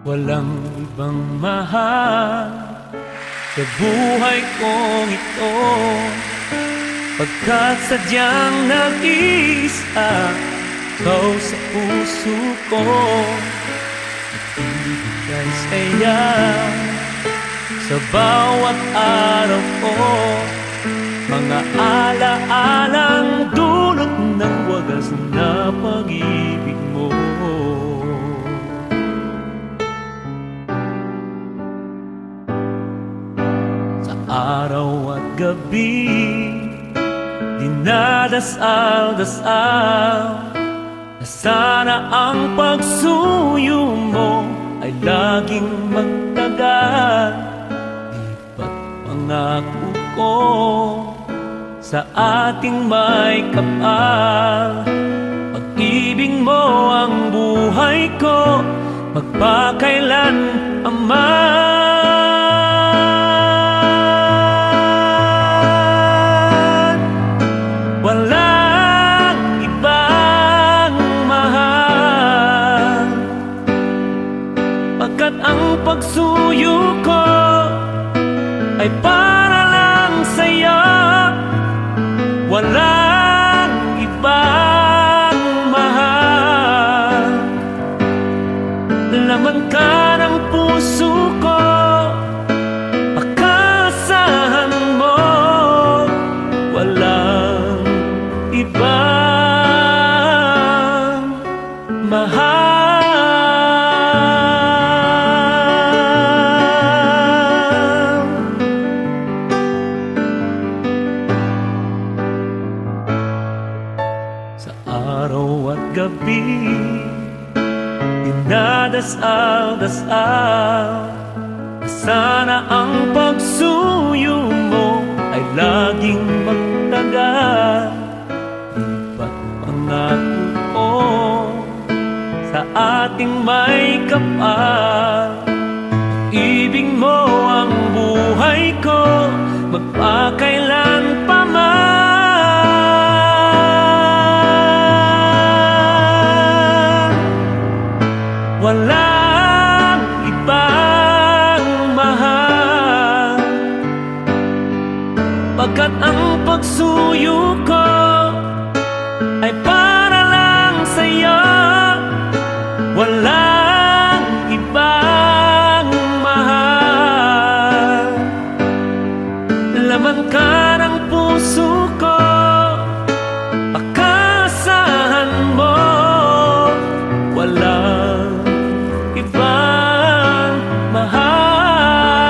Walang ibang mahal sa buhay kong ito, pagkat sadyang nag-iisa ikaw sa puso ko. Nagbibigay saya sa bawat araw ko, mga ala-alang dulot ng wagas na pag-ibig mo. Sa araw at gabi, dinadasal-dasal na sana ang pagsuyo mo ay laging magtagal. Diba't pangako ko sa ating may kapal, pag-ibig mo ang buhay ko, magpakailan aman. Walang ibang mahal, pagkat ang pagsuyo ko ay para lang sa'yo. Walang ibang mahal, laman ka ng puso ko, pagkasahan mo. Walang ibang mahal. Gabi, dinadasal-dasal na sana ang pagsuyo mo ay laging magtagal. Diba't pangako ko sa ating may kapal, ibig mo ang buhay ko, magpakailan pa man. Walang ibang mahal, pagkat ang pagsuyo ko ay para lang sa'yo. Walang ibang mahal, laman ka ng puso ko, pagkasahan mo. Walang ibang mahal,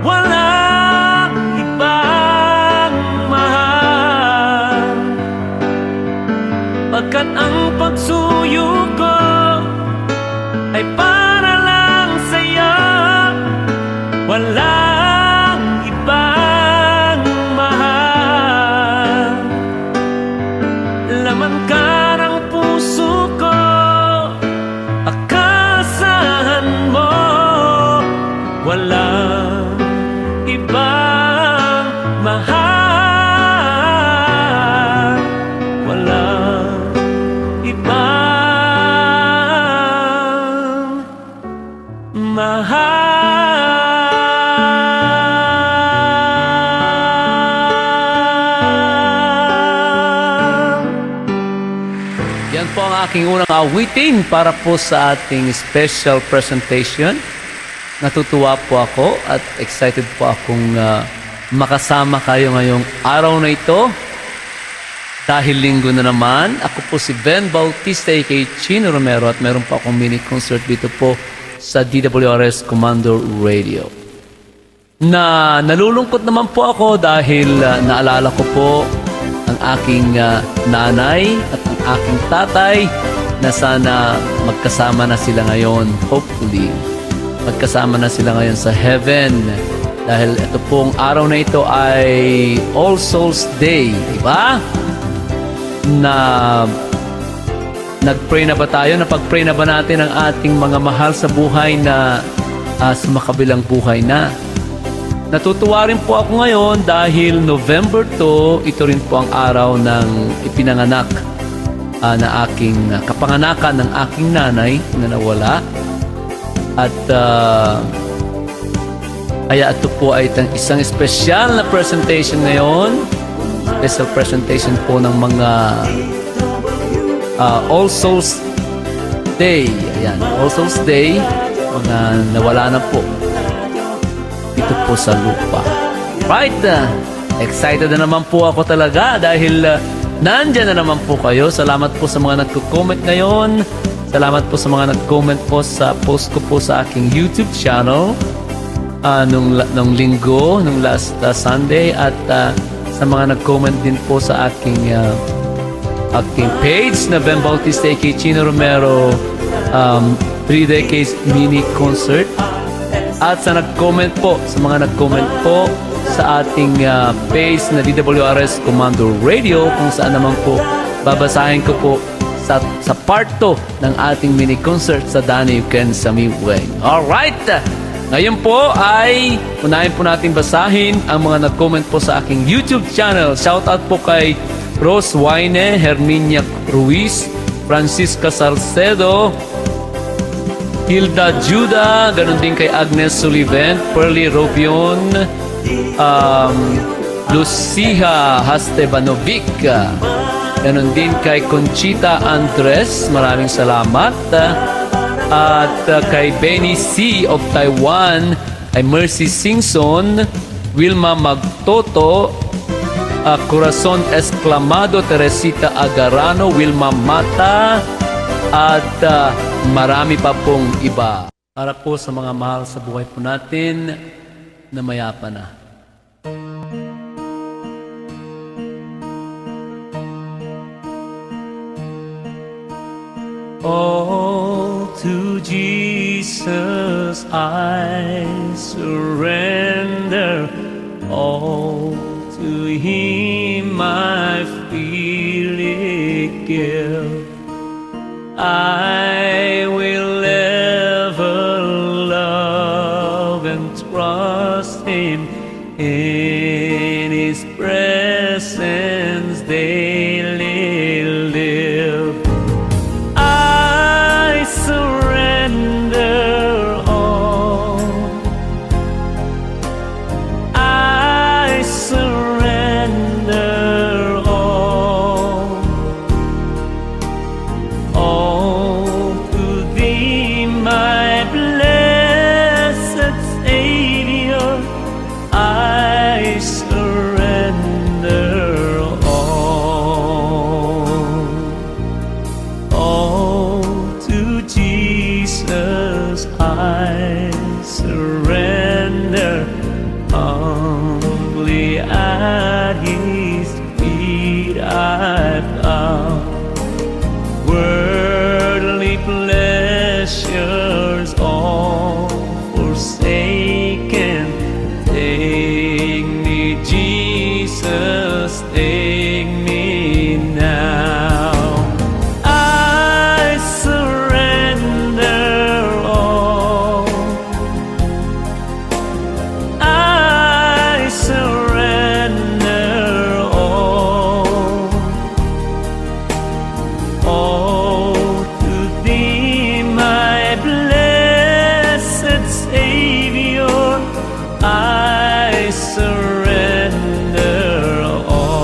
walang ibang mahal, pagkat ang pagsuyo ko ay para lang sa'yo. Walang ibang mahal, laman ka ng puso ko, akasahan mo. Walang ibang mahal, walang ibang mahal. Yan po ang aking unang awitin para po sa ating special presentation. Natutuwa po ako at excited po akong makasama kayo ngayong araw na ito. Dahil linggo na naman, ako po si BAUTISTA aka Chino Romero at meron po akong mini concert dito po sa DWRS Commander Radio. Nalulungkot naman po ako dahil naalala ko po ang aking nanay at ang aking tatay na sana magkasama na sila ngayon, hopefully. Magkasama na sila ngayon sa heaven dahil ito pong araw na ito ay All Souls Day, di ba? Na nag-pray na ba tayo? Napag-pray na ba natin ang ating mga mahal sa buhay na sa makabilang buhay na? Natutuwa rin po ako ngayon dahil November 2, ito rin po ang araw ng ipinanganak na aking kapanganakan ng aking nanay na nawala. At kaya ito po ay isang espesyal na presentation ngayon. Special presentation po ng mga All Souls Day. Ayan, All Souls Day. Mga nawala na po dito po sa lupa. Right, excited na naman po ako talaga dahil nandyan na naman po kayo. Salamat po sa mga nagko-comment ngayon. Salamat po sa mga nag-comment po sa post ko po sa aking YouTube channel nung linggo, nung last Sunday, at sa mga nag-comment din po sa aking page na VHEN Bautista kay Chino Romero 3 Decades Mini Concert, at sa nag-comment po, sa mga nag-comment po sa ating page na DWRS Commando Radio, kung saan naman po babasahin ko po sa part 2 ng ating mini concert sa Daniuken sa VHEN. Alright! Ngayon po ay unahin po natin basahin ang mga nag-comment po sa aking YouTube channel. Shoutout po kay Rose Waine, Herminia Ruiz, Francisca Salcedo, Hilda Juda, ganun din kay Agnes Sullivan, Pearly Robion, Lucia Hastebanovic, ganun din kay Conchita Andres, maraming salamat. At kay Benny C. of Taiwan, kay Mercy Singson, Wilma Magtoto, Corazon Esclamado, Teresita Agarano, Wilma Mata, at marami pa pong iba. Para po sa mga mahal sa buhay po natin na mayapa na. All to Jesus I surrender, all to Him I freely give. I will ever love and trust Him, in His presence daily live. I surrender all. I surrender all. All to Thee, my blessed Savior. I surrender all. All to Jesus I surrender, humbly at His feet I bow. Worldly pleasures all forsaken, take me, Jesus, take me now. I surrender all. I surrender all. All to Thee, my blessed Savior. I surrender all.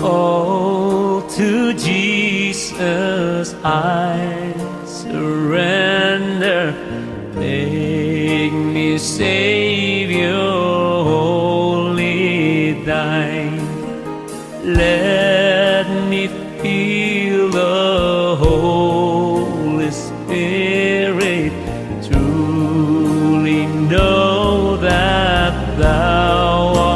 All to Jesus I surrender, make me Savior wholly Thine. Let me feel the Holy Spirit, truly know that Thou art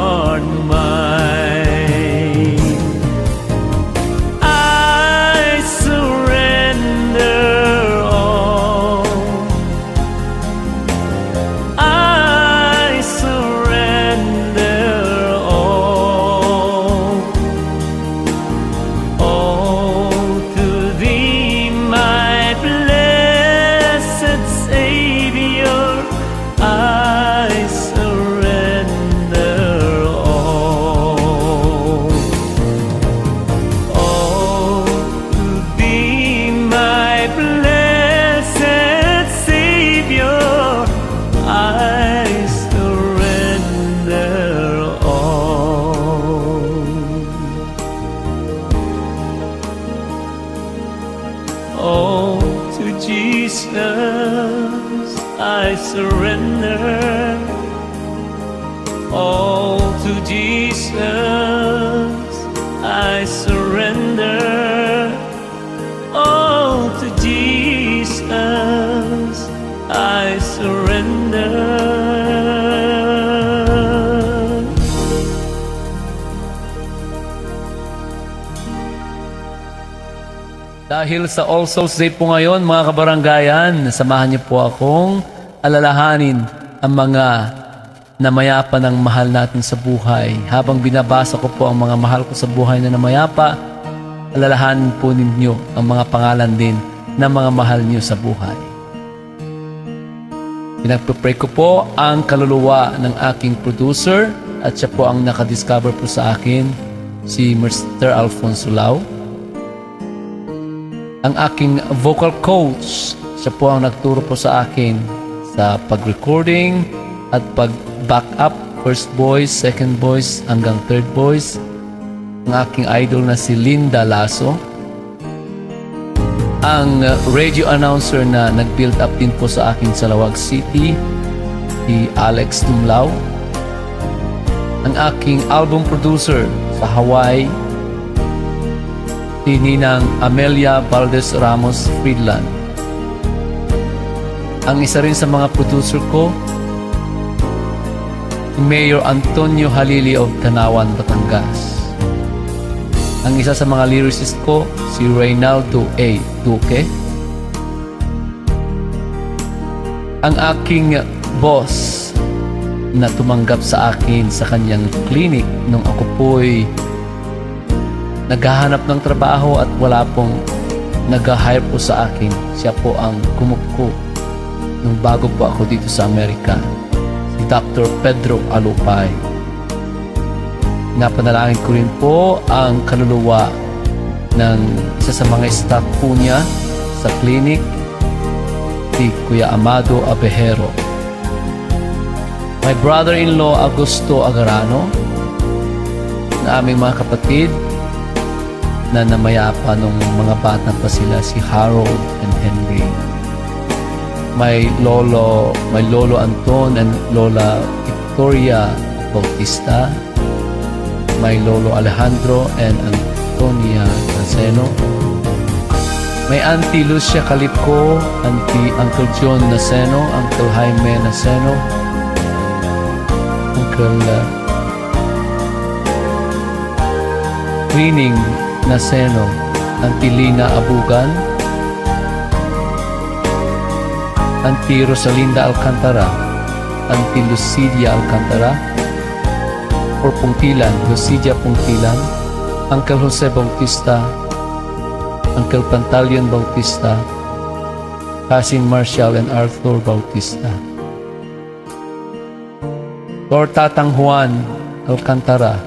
Dahil sa All Souls Day po ngayon, mga kabaranggayan, samahan niyo po akong alalahanin ang mga namayapa ng mahal natin sa buhay. Habang binabasa ko po ang mga mahal ko sa buhay na namayapa, alalahanin po ninyo ang mga pangalan din ng mga mahal niyo sa buhay. Pinagpapray ko po ang kaluluwa ng aking producer at siya po ang nakadiscover po sa akin, si Mr. Alfonso Lau. Ang aking vocal coach, siya po ang nagturo po sa akin sa pag-recording at pag-back up, first voice, second voice, hanggang third voice. Ang aking idol na si Linda Lasso. Ang radio announcer na nag-build up din po sa akin sa Lawag City, si Alex Tumlao. Ang aking album producer sa Hawaii, si Ninang Amelia Valdez Ramos Friedland. Ang isa rin sa mga producer ko, si Mayor Antonio Halili of Tanawan, Batangas. Ang isa sa mga lyricist ko, si Reynaldo A. Duque. Ang aking boss na tumanggap sa akin sa kanyang clinic nung ako po'y naghahanap ng trabaho at wala pong nag-hire po sa akin. Siya po ang kumupo nung bago po ako dito sa Amerika, si Dr. Pedro Alupay. Napanalangin ko rin po ang kaluluwa ng isa sa mga staff po niya sa clinic, si Kuya Amado Abejero. My brother-in-law Augusto Agarano, na aming mga kapatid na namayapa nung mga bata pa sila, si Harold and Henry. My lolo Anton and Lola Victoria Bautista. My lolo Alejandro and Antonia Naseno. May Auntie Lucia Calipco, Uncle John Naseno, Uncle Jaime Naseno, Uncle Rining Naseno, Auntie Lina Abugan, Auntie Rosalinda Alcantara, Auntie Lucidia Alcantara, or Pungtilan, Lucidia Pungtilan, Uncle Jose Bautista, Uncle Pantaleon Bautista, Cousin Marshall and Arthur Bautista, or Tatang Juan Alcantara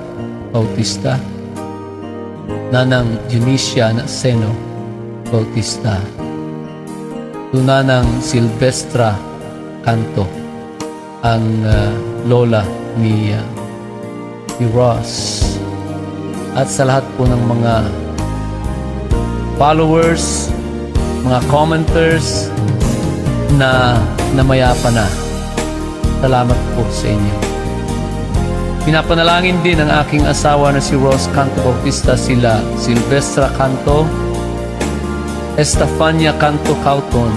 Bautista, Nanang Eunicia Naseno Bautista, Nanang Silvestra Canto, ang lola ni Ross, at sa lahat po ng mga followers, mga commenters na namayapa na. Salamat po sa inyo. Pinapanalangin din ang aking asawa na si Ross Canto Bautista, sila Silvestra Canto, Estefania Canto Cauton,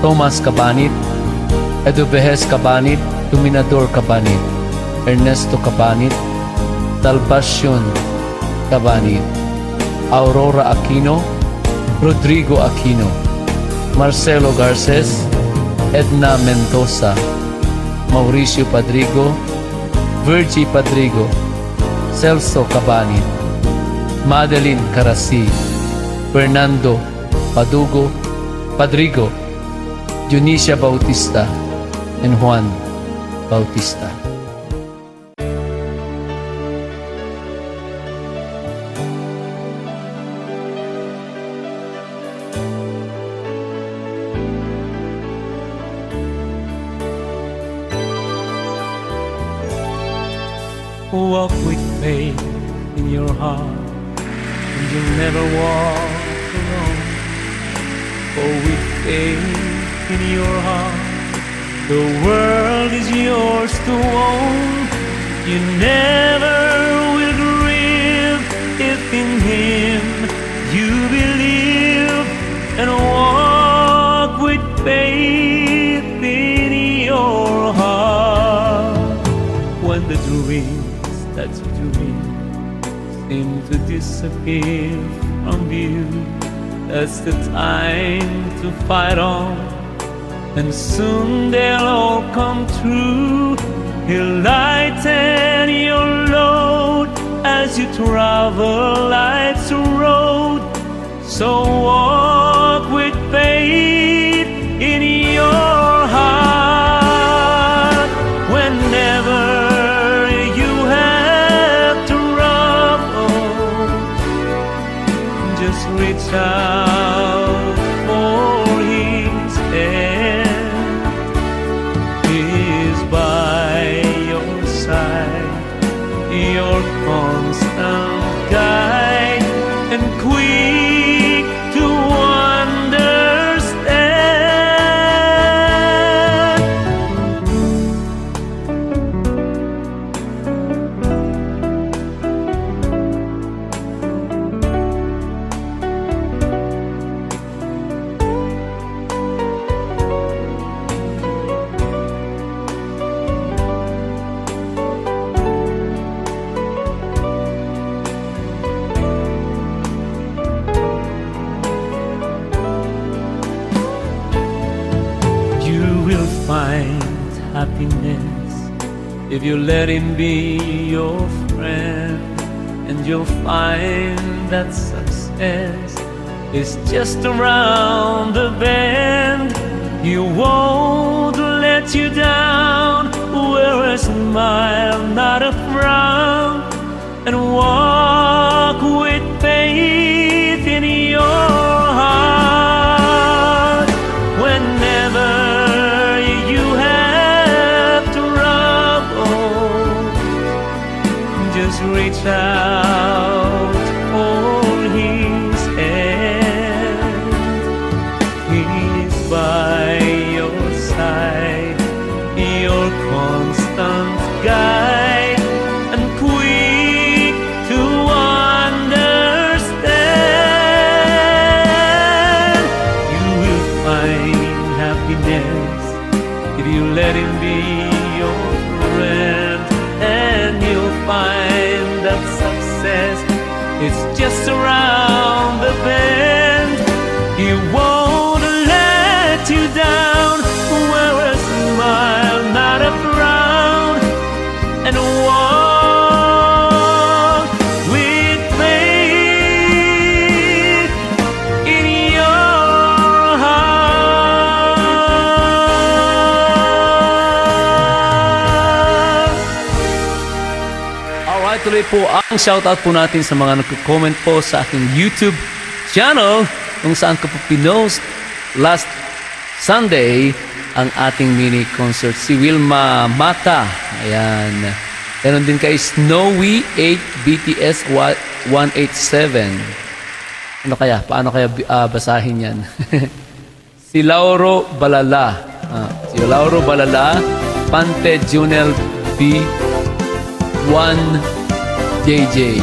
Thomas Cabanit, Edu Vejes Cabanit, Dominador Cabanit, Ernesto Cabanit, Salvacion Cabanit, Aurora Aquino, Rodrigo Aquino, Marcelo Garces, Edna Mendoza, Mauricio Padrigo, Virgie Padrigo, Celso Cabanit, Madeline Carasi, Fernando Padrigo, Junicia Bautista, and Juan Bautista. Walk with faith in your heart, and you'll never walk alone. For with faith in your heart, the world is yours to own. You never will grieve if in Him you believe, and walk with faith in your heart. When the dream that's doing seem to disappear from view, That's the time to fight on, and soon they'll all come true. He'll lighten your load as you travel life's road. So walk with faith in your heart. Whenever you have trouble, just reach out for His hand. He is by your side, your constant guide, and quick to understand. You will find happiness if you let Him be your friend, and you'll find that success is just around the bend. He won't let you down, wear a smile, not a frown, and walk with faith in your heart. Whenever you have trouble, just reach out, hold His hand. He's by your side, your constant guide, and quick to understand. You will find happiness if you let Him be your friend, and you'll find that success is just around the bend. He won't let you down, wear a smile, not a frown, and walk with faith in your heart. Alright, tuloy po ang shoutout po natin sa mga nagko-comment po sa aking YouTube channel, kung saan ko po pinost last Sunday ang ating mini concert. Si Wilma Mata, ayan. Ganon din kay Snowy 8 BTS 187. Ano kaya? Paano kaya basahin yan? Si Lauro Balala. Si Lauro Balala, Pante Junel B 1 JJ,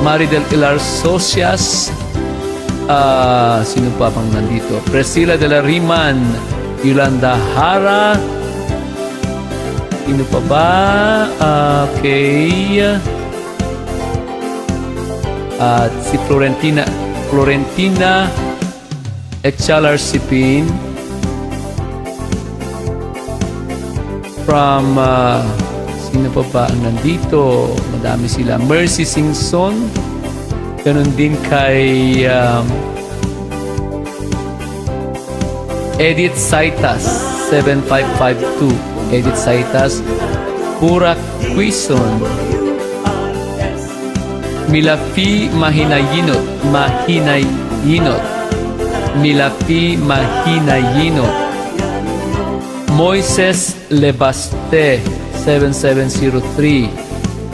Maridel Ilar Socias, sino pa pang nandito? Priscilla de la Riman, Yolanda Hara, sino pa ba? Okay. At si Florentina Echalar Sipin, from sino pa ba ang nandito? Madami sila. Mercy Singson, ganun din kay Edith Saitas 7552, Edith Saitas, Purak Quison, Milafi Mahinayinot, Milafi Mahinayinot, Moises Lebaste 7703.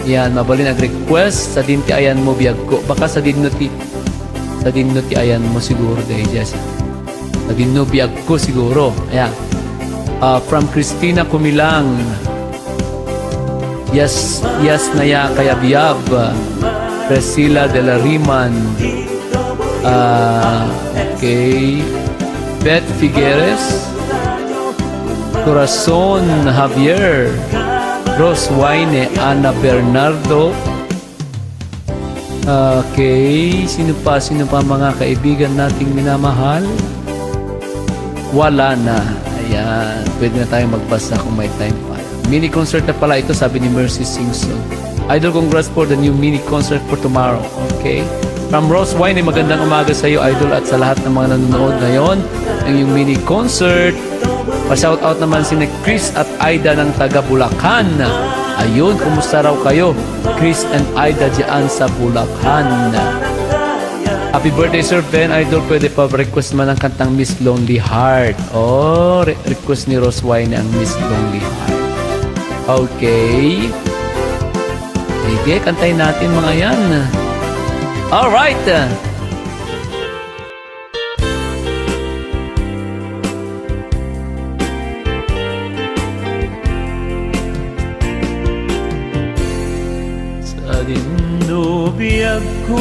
Yan, mabalin ang request sa dinti ayan mo biyag ko. Baka sa dinno ti ayan mo siguro dahil Jess. Sa dinno biyag ko siguro. Ayan. From Christina Kumilang. Yes naya kaya biyab. Priscilla de la Riman. Okay. Beth Figueres. Corazon Javier. Rose Waine, Ana Bernardo, Okay, sino pa mga kaibigan nating minamahal? Wala na. Ayan, pwede na tayong magbasa kung may time pa. Mini concert na pala ito, sabi ni Mercy Simpson. Idol, congrats for the new mini concert for tomorrow. Okay? From Rose Wine, magandang umaga sa iyo, Idol, at sa lahat ng mga nanonood ngayon ng yung mini concert. Pa-shoutout naman si Chris at Aida ng taga Bulacan. Ayun, kumusta raw kayo? Chris and Aida dyan sa Bulacan. Happy birthday, Sir Ben. Idol, pwede pa request man ang kantang Miss Lonely Heart. Oh, request ni Rose Wine ang Miss Lonely Heart. Okay. Sige, kantayin natin mga yan. Alright. Sa dinubiyag ko,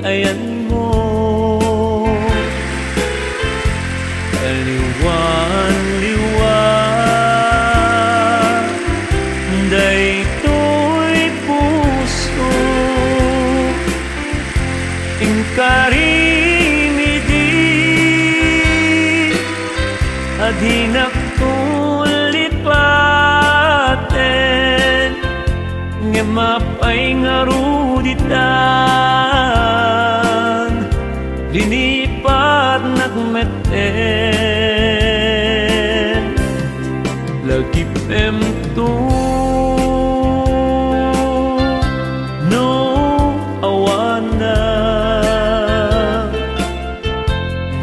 ayan mo, kaliwan-liwan, daytoy puso, ingkarimidi, adhinak tulipaten, ngemapay ngaruditan, linipat nagmeten, lagip emto, no awana,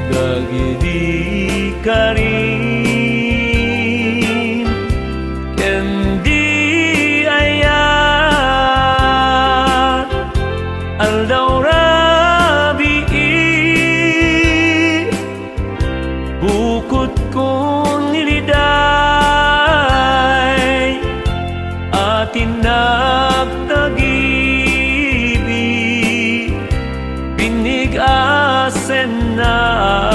gagidi karin, kendi ayat, aldaura bukod kong niliday, atin nagtagibig, pinigasen na'y.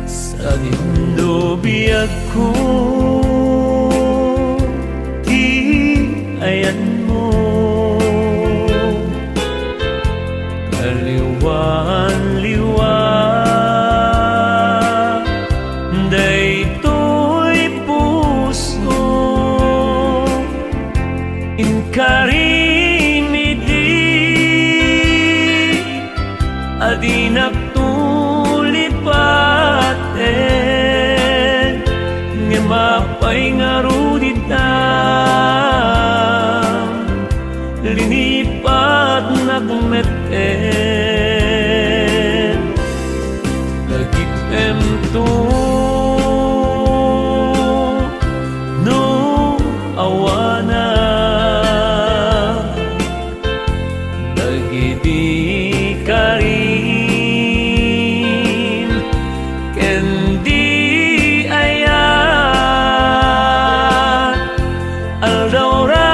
Sa dinubiyag ko, di ayan mo, kaliwan-liwan, daytoy puso, inkarimidi, adinak tulipaten, ngemapay ngaruditan, linipat nagmeten, lagip emto, no awana, dagidi karin, kendi ayat, aldaura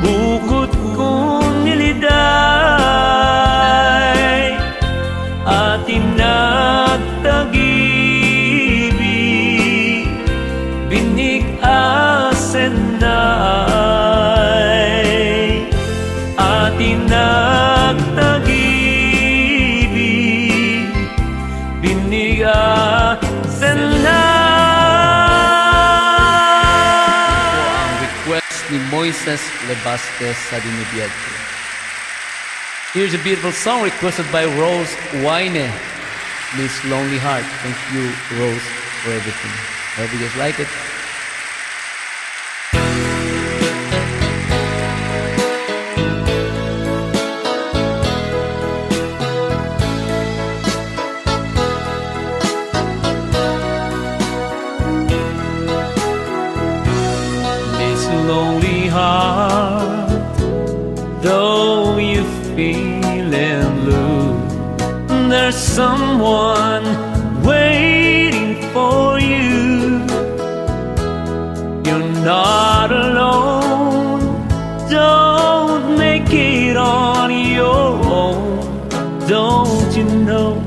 bukod kong niliday, atin nagtagibig, binig-asen na'y, atin nagtagibig, binig-asen na'y. Ni Moises Lebastes sa dinubiyag ko. Here's a beautiful song requested by Rose Wine, Miss Lonely Heart. Thank you, Rose, for everything. Hope you guys like it. This lonely heart, though you feeling blue, there's someone waiting for you. You're not alone. Don't make it on your own. Don't you know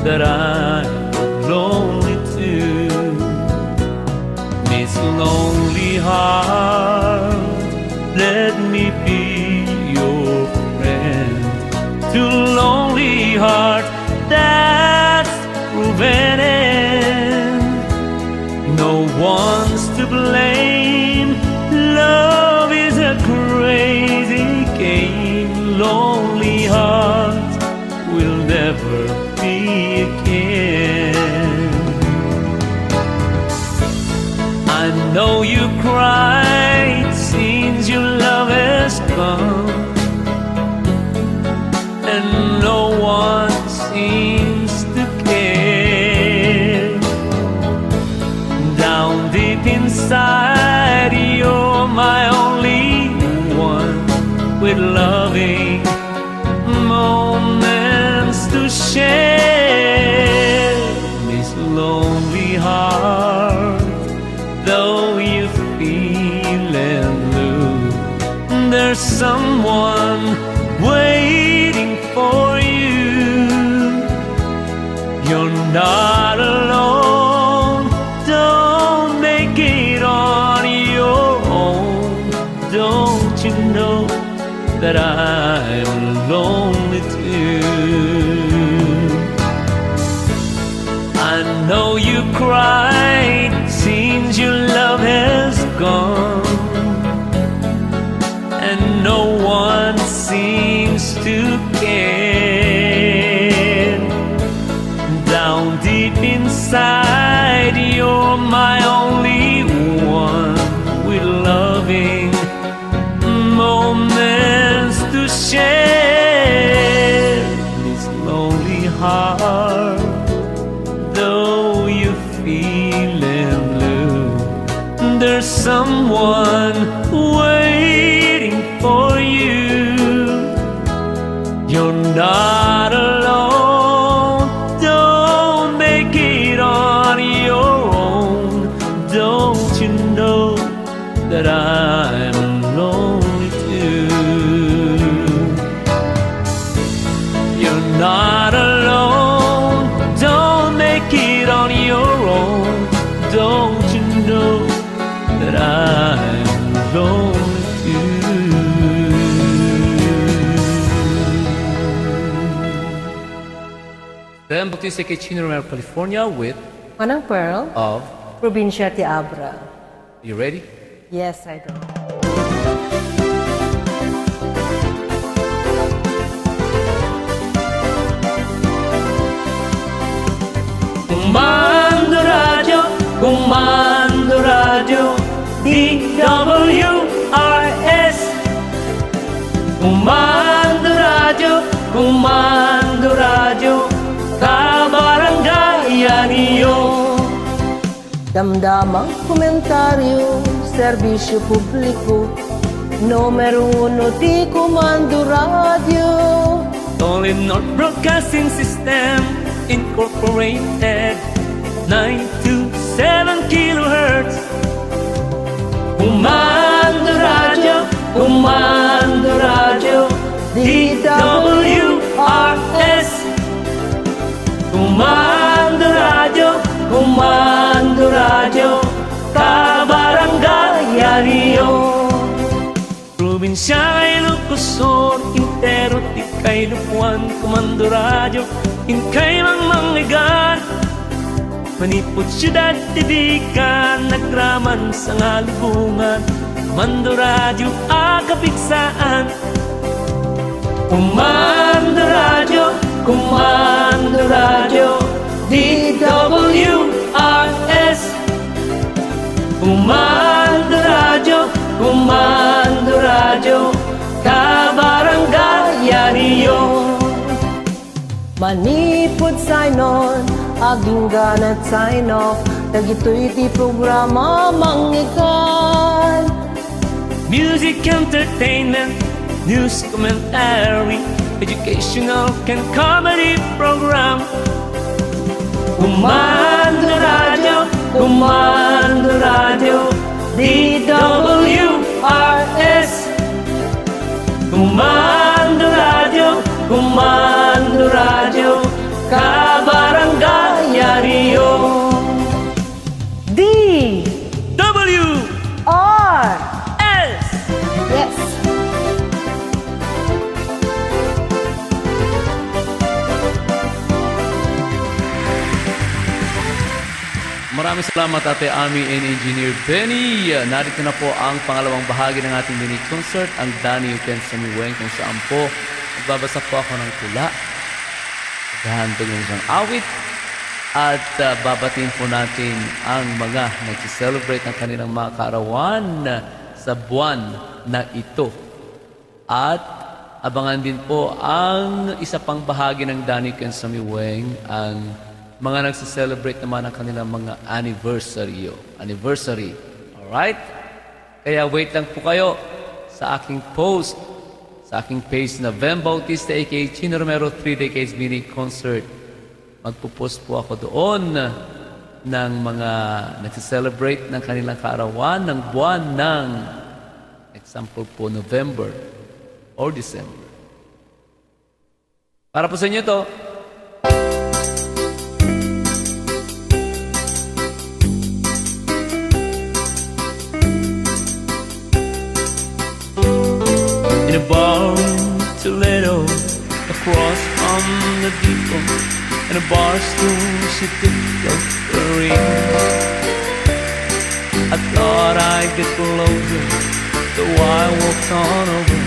that I'm lonely too? This lonely heart, let me be your friend. To lonely heart that's proven end. No one's to blame. Love is a crazy game. Lonely heart will never be again. I know you cried since your love has gone, and no one seems to care. Down deep inside, you're my only one, with loving moments to share. This lonely heart, though you feeling blue, there's someone waiting for you. You're not alone. Don't make it on your own. Don't you know that I'm lonely too? I know you cried since your love has gone, and no one seems to care. Down deep inside, you're my only one, with loving moments to share. This lonely heart, though you feeling blue, there's someone waiting for you. You're not alone. Don't make it on your own. Don't you know that I'm lonely too? You're not alone. Don't make it on your own. Don't you know that I'm lonely too? Then Bautista kay Chino Romero, California with Manang Pearl, of. Probinsya ti Abra. You ready? Yes, I do. Comando radio, DWRS. Comando radio, kabaranggayan niyo. Damdamang komentaryo, serbisyo publiko, numero 1 di Comando Radio. Solid North Broadcasting System Incorporated, 927 kilohertz. Comando radio, DWRS. Comando radio, kabaranggayan niyo. Probinsya kay Lucosor, Intero ti kay Lupuan. Comando radio, inkay mangmanggigan. Manipot siyudad tibikan, nagraman sa ngalubungan. Comando radio, agapigsaan. Comando radio, DWRS. Kumando radyo, kabarangay niyo. Manipod sign-on, aging ganat sign-off, dagitoy ti programa mangikan. Music, entertainment, news, commentary, educational and comedy program. Kumando radyo, DWRS. Kumando radyo, kabarangay niyo. D W R S. Yes. Maraming salamat Ate Ami and Engineer Benny. Narito na po ang pangalawang bahagi ng ating mini concert, ang Danny You Can Send Me When, kung saan po magbabasa po ako ng tula, maghahandog ng isang awit, at babatiin po natin ang mga nag-celebrate ng kanilang mga kaarawan sa buwan na ito. At abangan din po ang isa pang bahagi ng Danny You Can Send Me When, ang mga nagse-celebrate naman ang kanilang mga anniversary. Alright? Kaya wait lang po kayo sa aking post, sa aking page na VHEN Bautista aka Chino Romero 3 Decades Mini Concert. Magpo-post po ako doon ng mga nagse-celebrate ng kanilang kaarawan ng buwan ng, example po, November or December. Para po sa inyo to. In a bar in Toledo, across from the depot, in a bar stool she picked up a ring. I thought I'd get closer, so I walked on over.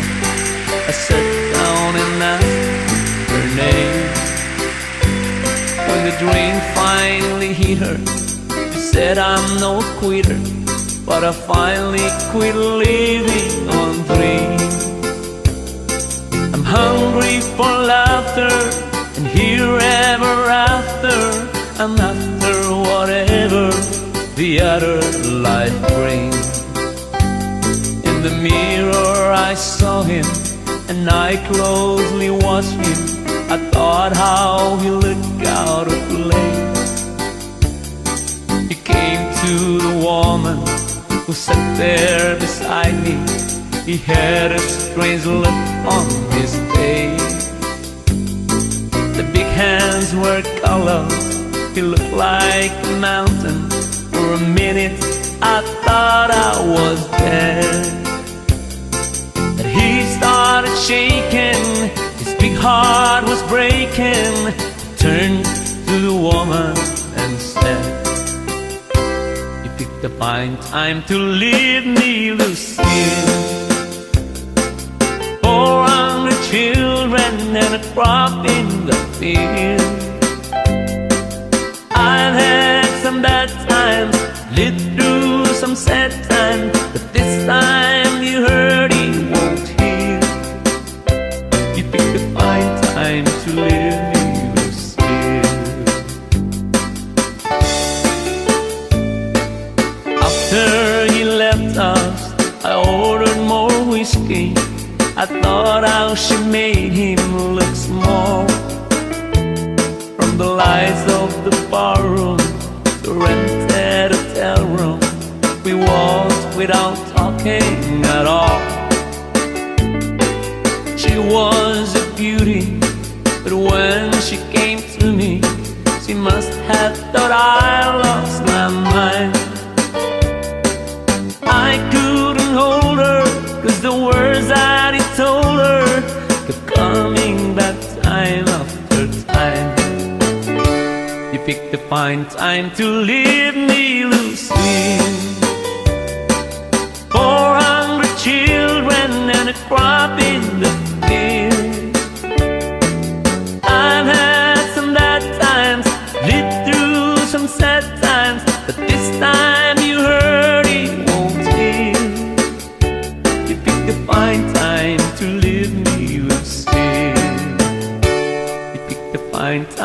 I sat down and asked her name. When the drink finally hit her, she said I'm no quitter, but I finally quit living on dreams. I'm hungry for laughter and here ever after, and after whatever the other life brings. In the mirror I saw him and I closely watched him. I thought how he looked out of place. He came to the woman who sat there beside me. He had a strange look on his face. The big hands were colors, he looked like a mountain. For a minute I thought I was dead. But he started shaking, his big heart was breaking. He turned to the woman and said, "You picked a fine time to leave me, Lucille. 400 children and a crop in the field. I've had some bad times, lived through some sad times, but this time you heard he won't heal. You picked a fine time to leave me, Lucille." After he left us, I ordered more whiskey. I thought how she made him look small. From the lights of the barroom, the rented hotel room, we walked without talking at all. She was a beauty, but when she came to me, she must have thought I lost my mind. I couldn't hold her, 'cause the words that he told her kept coming back time after time. You picked a fine time to leave me, Lucille. 400 children and a crop in the field. I've had some bad times, lived through some sad times, but this time you heard he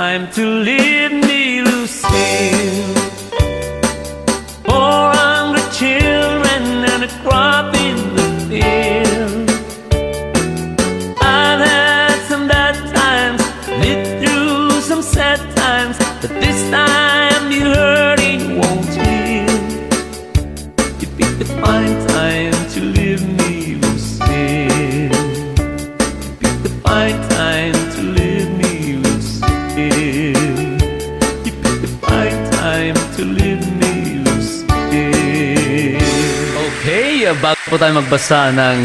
time to leave me, Lucille. 400 children and a crop in the field. I've had some bad times, lived through some sad times, but this time the hurting won't heal. You picked the fine time to leave me, Lucille. You picked the fine time to leave me, Lucille. You picked the fine time to leave me, Lucille. Okay, bago po tayo magbasa ng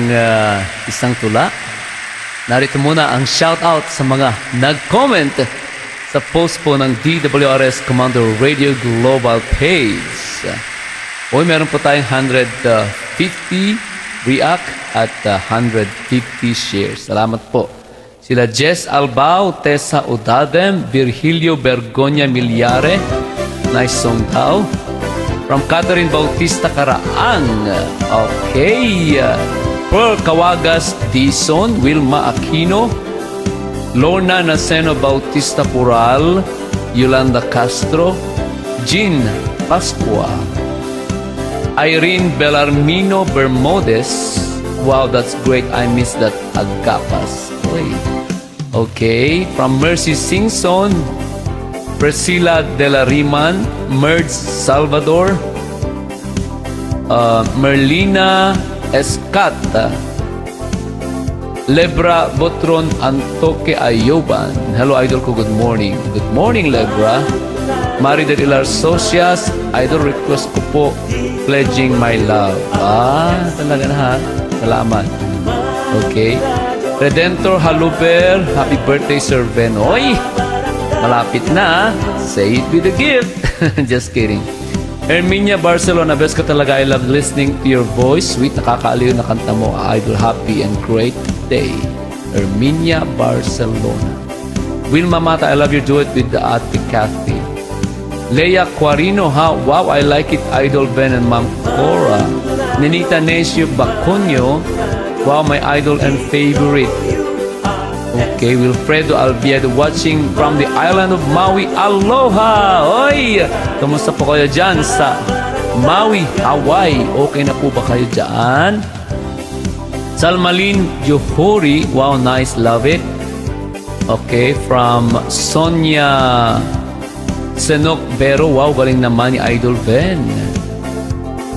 isang tula, narito muna ang shoutout sa mga nag-comment sa post po ng DWRS Commander Radio Global page. Hoy, meron po tayong 150 react at 150 shares. Salamat po. Sila Jess Albao, Tessa Udadem, Virgilio Bergonya Milyare, nice song daw. From Catherine Bautista Karaang, okay. Pearl Kawagas Dison, Wilma Aquino, Lorna Naceno Bautista Pural, Yolanda Castro, Jean Pascua, Irene Bellarmino Bermudez. Wow, that's great. I miss that Agapas. Okay, from Mercy Singson, Priscilla De La Riman, Merge Salvador, Merlina Escata, Lebra Botron Antoque Ayoban. Hello, idol ko. Good morning. Good morning, Lebra. Mari de Ilar Socias, idol, request ko po pledging my love. Talaga na ha. Salamat. Okay. Redentor Haluber, happy birthday, Sir Ben. Oy! Malapit na. Say it with a gift. Just kidding. Herminia Barcelona, best ka talaga. I love listening to your voice. Sweet, nakakaaliw na kanta mo. Idol, happy and great day. Herminia Barcelona. Wilma Mata, I love your duet with the Ate Kathy. Leia Quarino, ha? Wow, I like it. Idol Ben and Ma'am Cora. Ninita Necio Bacunyo, wow, my idol and favorite. Okay, Wilfredo Albiado watching from the island of Maui. Aloha! Oy! Kamusta po kayo dyan sa Maui, Hawaii? Okay na po ba kayo dyan? Salmalin Johori, wow, nice, love it. Okay, from Sonia Senok Vero, wow, galing naman ni Idol Ben.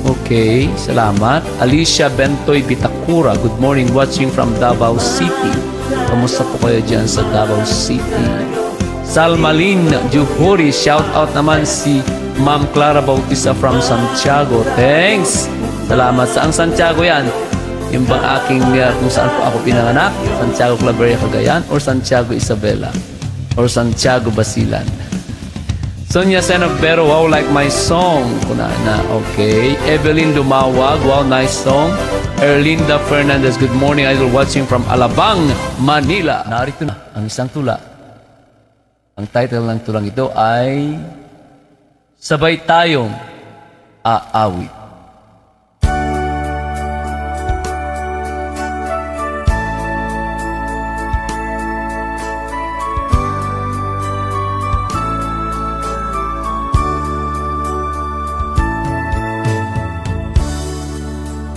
Okay, salamat. Alicia Bentoy Bitakura, good morning, watching from Davao City. Kamusta po kayo dyan sa Davao City? Salmalin Juhuri, shout out naman si Ma'am Clara Bautista from Santiago. Thanks! Salamat. Saang Santiago yan? Yung bang aking kung saan po ako pinanganak? Santiago Claveria, Cagayan? Or Santiago Isabela? Or Santiago Basilan? Sonia Senabero, wow, like my song. Okay. Evelyn Dumawag, wow, nice song. Erlinda Fernandez, good morning, idol, watching from Alabang, Manila. Narito na ang isang tula. Ang title ng tulang ito ay Sabay Tayong Aawit.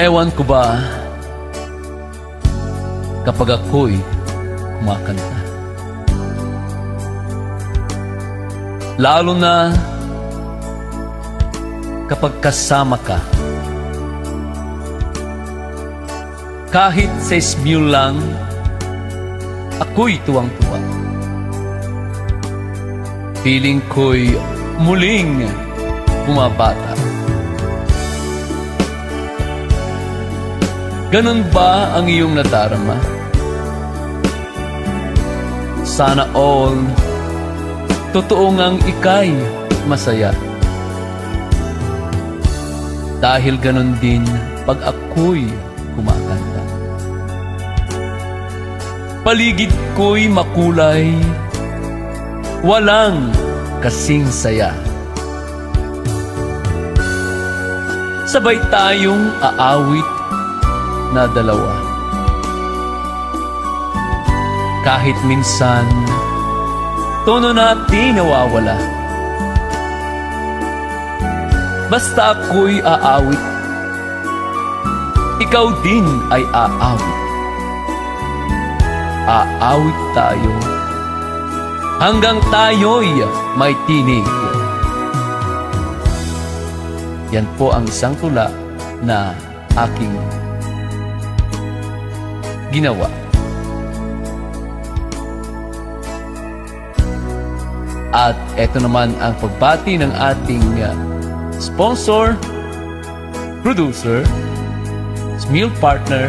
Ewan ko ba kapag ako'y kumakanta, lalo na kapag kasama ka, kahit sa ismyo lang, ako'y tuwang-tuwa. Feeling ko'y muling bumabata. Ganun ba ang iyong nadarama? Sana all, totoo ngang ika'y masaya. Dahil ganun din pag ako'y kumakanta. Paligid ko'y makulay, walang kasing saya. Sabay tayong aawit na dalawa. Kahit minsan tono natin nawawala. Basta ako'y aawit, ikaw din ay aawit. Aawit tayo hanggang tayo'y may tinig. Yan po ang isang tula na aking ginawa. At eto naman ang pagbati ng ating sponsor, producer, meal partner,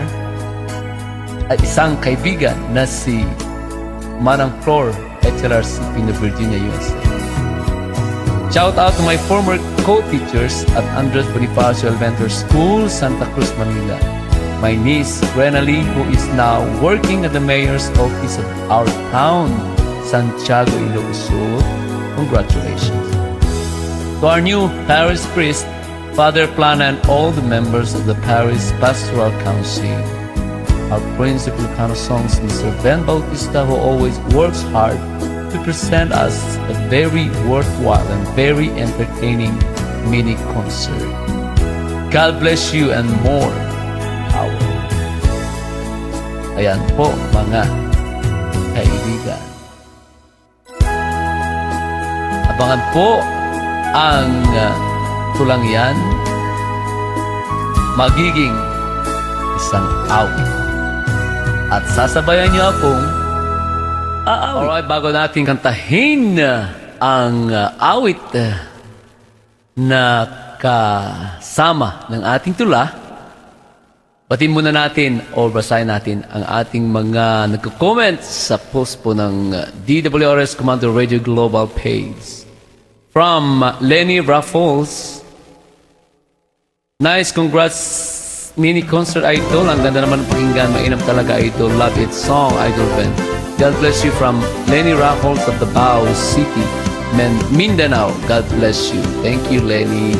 at isang kaibigan na si Manang Flor, HLRC, Pino, Virginia, USA. Shout out to my former co-teachers at Andres Bonifacio Elementary School, Santa Cruz, Manila. My niece, Renali, who is now working at the mayor's office of our town, Santiago, Ilocos. Congratulations. To our new parish priest, Father Plana, and all the members of the parish pastoral council. Our principal songs, Mr. Ben Bautista, who always works hard to present us a very worthwhile and very entertaining mini concert. God bless you and more power. Ayan po mga kaibigan. Abangan po ang tulang yan. Magiging isang awit. At sasabayan niyo akong aawit. Alright, bago natin kantahin ang awit na kasama ng ating tula, batin muna natin o basahin natin ang ating mga nagko-comment sa post po ng DWRS Commander Radio Global page. From Lenny Raffles, nice, congrats mini concert, Idol. Ang ganda naman ng pakinggan, mainam talaga, Idol. Love it song, Idol Ben. God bless you from Lenny Raffles of the Bao City, Mindanao. God bless you. Thank you, Lenny.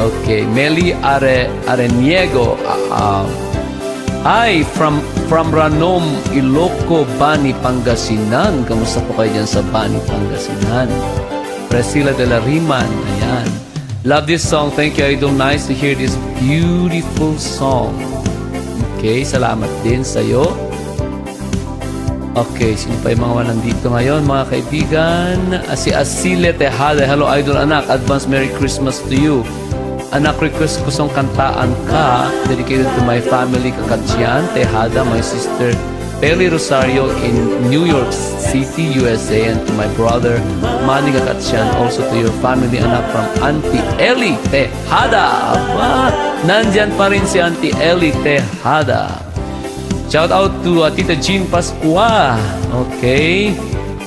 Okay, Meli Areniego. Hi, from Ranom, Iloco, Bani, Pangasinan. Kamusta po kayo dyan sa Bani, Pangasinan? Priscilla de la Riman. Ayan. Love this song. Thank you, Idol. Nice to hear this beautiful song. Okay, salamat din sa'yo. Okay, sino pa yung mga nandito ngayon, mga kaibigan? Si Asile Tejada. Hello, Idol anak. Advance Merry Christmas to you. Anak, request ko song kantaan ka, dedicated to my family, Kakatsyan Tejada, my sister Peli Rosario in New York City, USA, and to my brother Manny Kakatsyan, also to your family, anak, from Auntie Ellie Tejada. Aba, nandyan pa rin si Auntie Ellie Tejada. Shout out to Tita Jean Pascua. Okay.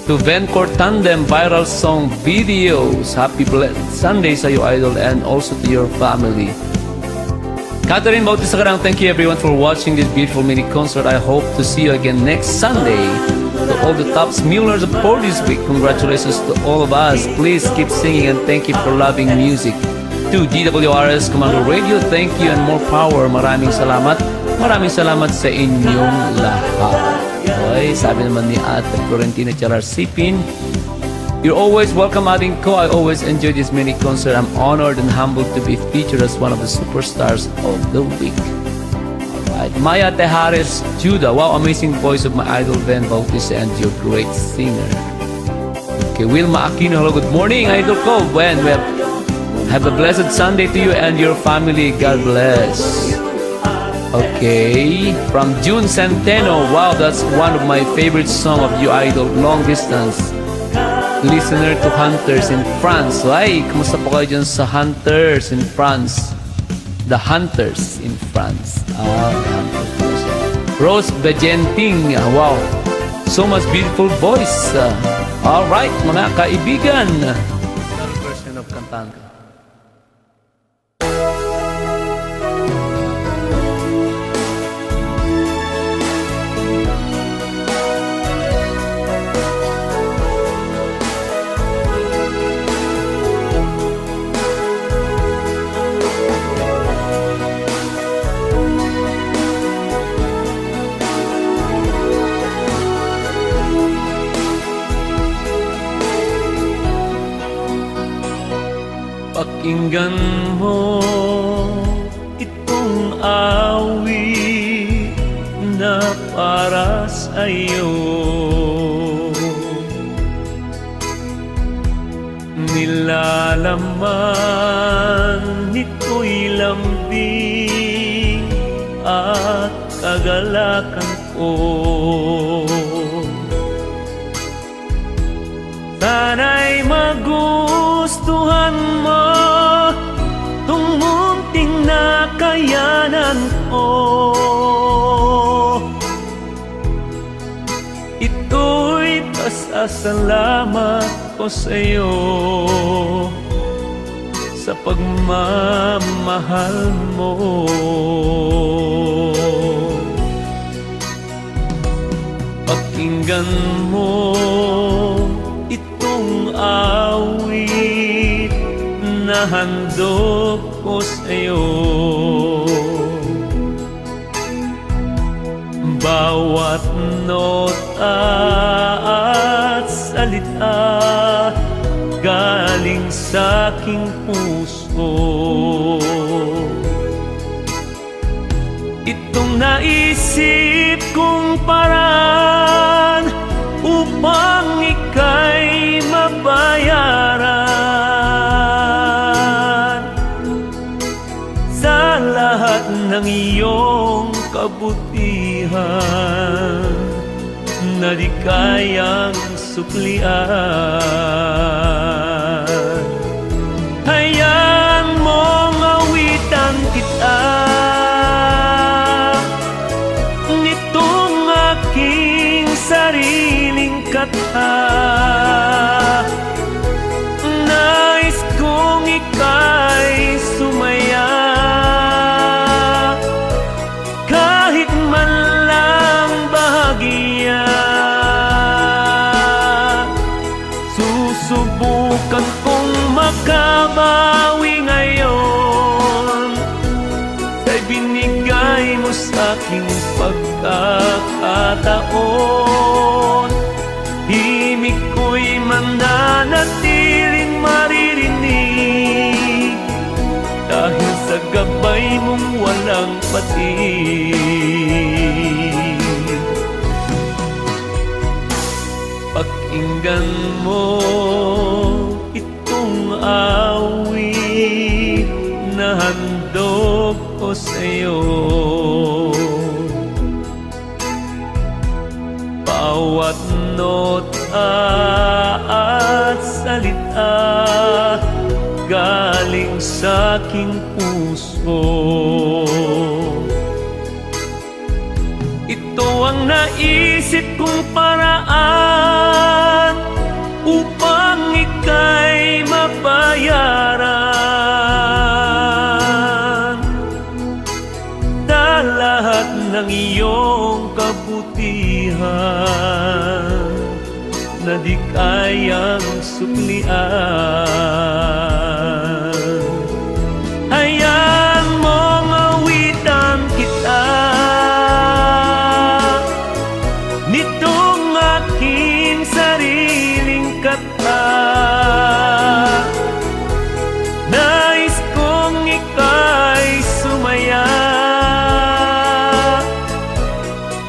To Vencor Tandem viral song videos. Happy blessed Sunday sa iyo, Idol, and also to your family. Catherine Bautista Karang, thank you everyone for watching this beautiful mini concert. I hope to see you again next Sunday. To all the top millers for this week, congratulations to all of us. Please keep singing and thank you for loving music. To DWRS Commando Radio, thank you and more power. Maraming salamat. Maraming salamat sa inyong lahat. Okay, sabi naman ni Ate Florentina Charar Sipin, you're always welcome, ating ko. I always enjoy this mini concert. I'm honored and humbled to be featured as one of the superstars of the week. Alright, Maya Tejares Judah. Wow, amazing voice of my idol Ben Bautista and your great singer. Okay, Wilma Aquino. Hello, good morning, idol ko. When we have a blessed Sunday to you and your family. God bless. Okay, from June Centeno. Wow, that's one of my favorite song of you, idol. Long Distance. Listener to Hunters in France. Ay, kumusta po kayo dyan sa Hunters in France? The Hunters in France. The Hunters. Rose Bejenting. Wow, so much beautiful voice. Alright, mga kaibigan. Another version of Kantanga. Pakinggan mo itong awit na para sa'yo. Nilalaman nito'y lambing at kagalakan ko. Sana'y magustuhan mo tong munting nakayanan ko. Ito'y pasasalamat ko sa'yo sa pagmamahal mo. Pakinggan mo itong awit na handog ko sa'yo. Bawat nota at salita galing sa'king puso. Itong naisip kong paraan upang ika'y mabayaran sa lahat ng iyong kabutihan na di kayang suklian. Hayaan mong awitan kita nitong aking sariling kata. Nais kong ika'y sumaya kahit man lang bahagya. Susubukan kong makabawi ngayon sa'y binigay mo sa'king pagkakataon. Himig ko'y mananatiling maririnig dahil sa gabay mong walang patig. Pakinggan mo itong awit na handog ko sa'yo. Bawat nota at salita galing sa'king puso. Ito ang naisip kong paraan upang ika'y mabayaran sa lahat ng iyong kabutihan na di kayang suklian. Hayaan mong awitan kita nitong aking sariling kata. Nais kong ika'y sumaya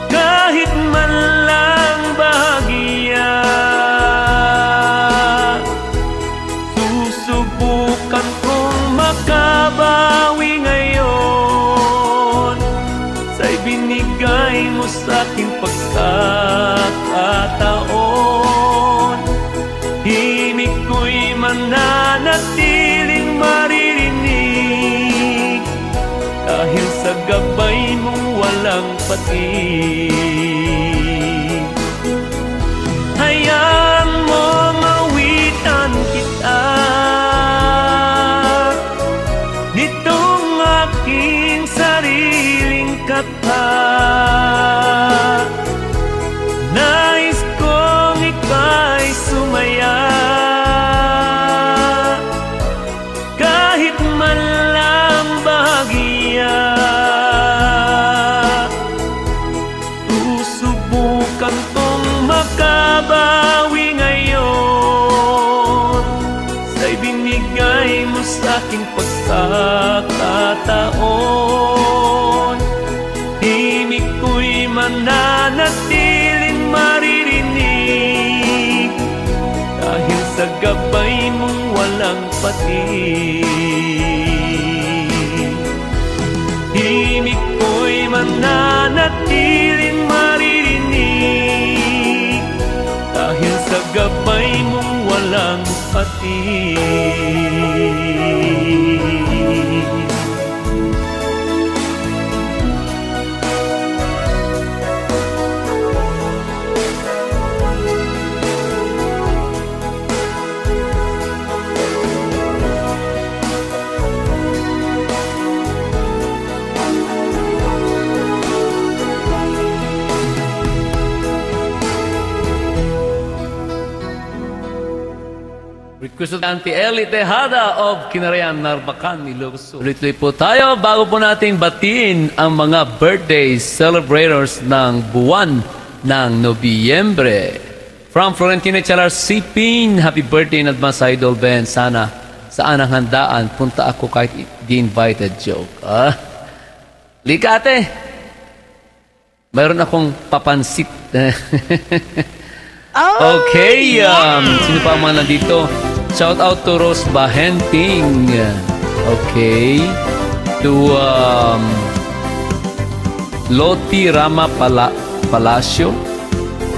kahit man lang bahagya. Susubukan kong makabawi ngayon sa'y binigay mo sa'king pagkakataon. Himig ko'y mananatiling maririnig dahil sa gabay mong walang patig. Hayaan mo mawitan kita nitong aking sariling kata. Nais kong ika'y sumaya kahit man lang bahagya. Susubukan kong makabawi ngayon sa'y binigay mo sa'king kapatid. Himig ko'y mananatiling maririnig dahil sa gabay mong walang patid. Request of Auntie Ellie Tejada of Kinarayan, Narbacan, Ilocos. Tuloy-tuloy po tayo bago po nating batiin ang mga birthday celebrators ng buwan ng Nobyembre. From Florentina Chalar Sipin, happy birthday in advance, Idol Ben. Sana saan ang handaan, punta ako kahit di invited. Joke. Likate, mayroon akong papansit. Okay, sino pa ang mga nandito? Shout out to Rose Bahenting. Okay. To Loti Rama Palacio.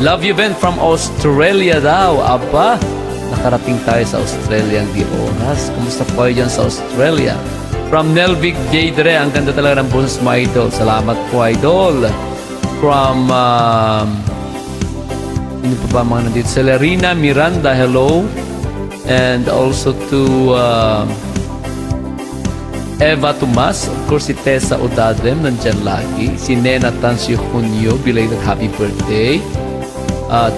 Love you, Ben, from Australia daw. Aba, nakarating tayo sa Australia ang di oras. Kumusta po kayo dyan sa Australia? From Nelvic Jadre, ang ganda talaga ng boses mo, Idol. Salamat po, Idol. From sino pa ba mga nandito? Celerina Miranda, hello. And also to Eva Tomas, of course si Tessa Odadem nandyan lagi, si Nena Tansio Junio, belated happy birthday,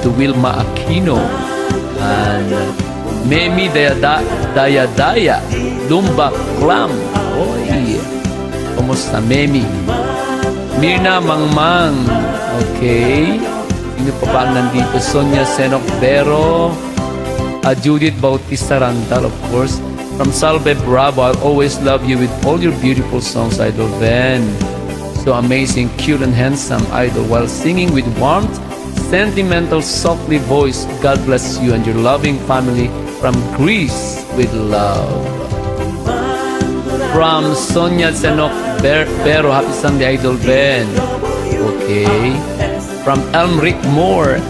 to Wilma Aquino, and Memi Dayadaya Lumba Clam. Oy, kumusta Memi? Mirna Mangmang, okay. Sino pa ba nandito? Sonia Senocdero, Judith Bautista Randal, of course. From Salve Bravo, I'll always love you with all your beautiful songs, Idol Ben. So amazing, cute and handsome, Idol, while singing with warmth, sentimental, softly voice. God bless you and your loving family from Greece with love. From Sonia Senocdero, happy Sunday, Idol Ben. Okay. From Elmric Moore,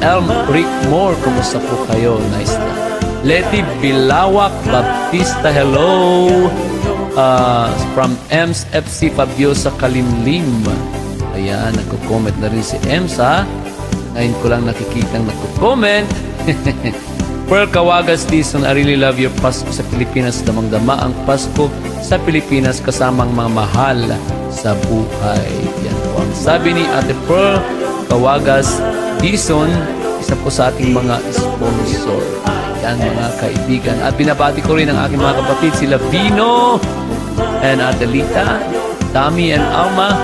kumusta po kayo? Nice na. Leti Bilawak Baptista, hello. From Ems FC Fabiosa Kalimlim. Ayan, nagko-comment na rin si Ems, ha? Ngayon ko lang nakikitang nagko-comment. Pearl Kawagas Dison, I really love your Pasko sa Pilipinas. Damang-dama ang Pasko sa Pilipinas kasamang mga mahal sa buhay. Yan po ang sabi ni Ate Pearl Kawagas Dison, isa po sa ating mga sponsor. Yan mga kaibigan. At binabati ko rin ang aking mga kapatid, sila Vino and Adelita, Tami and Alma,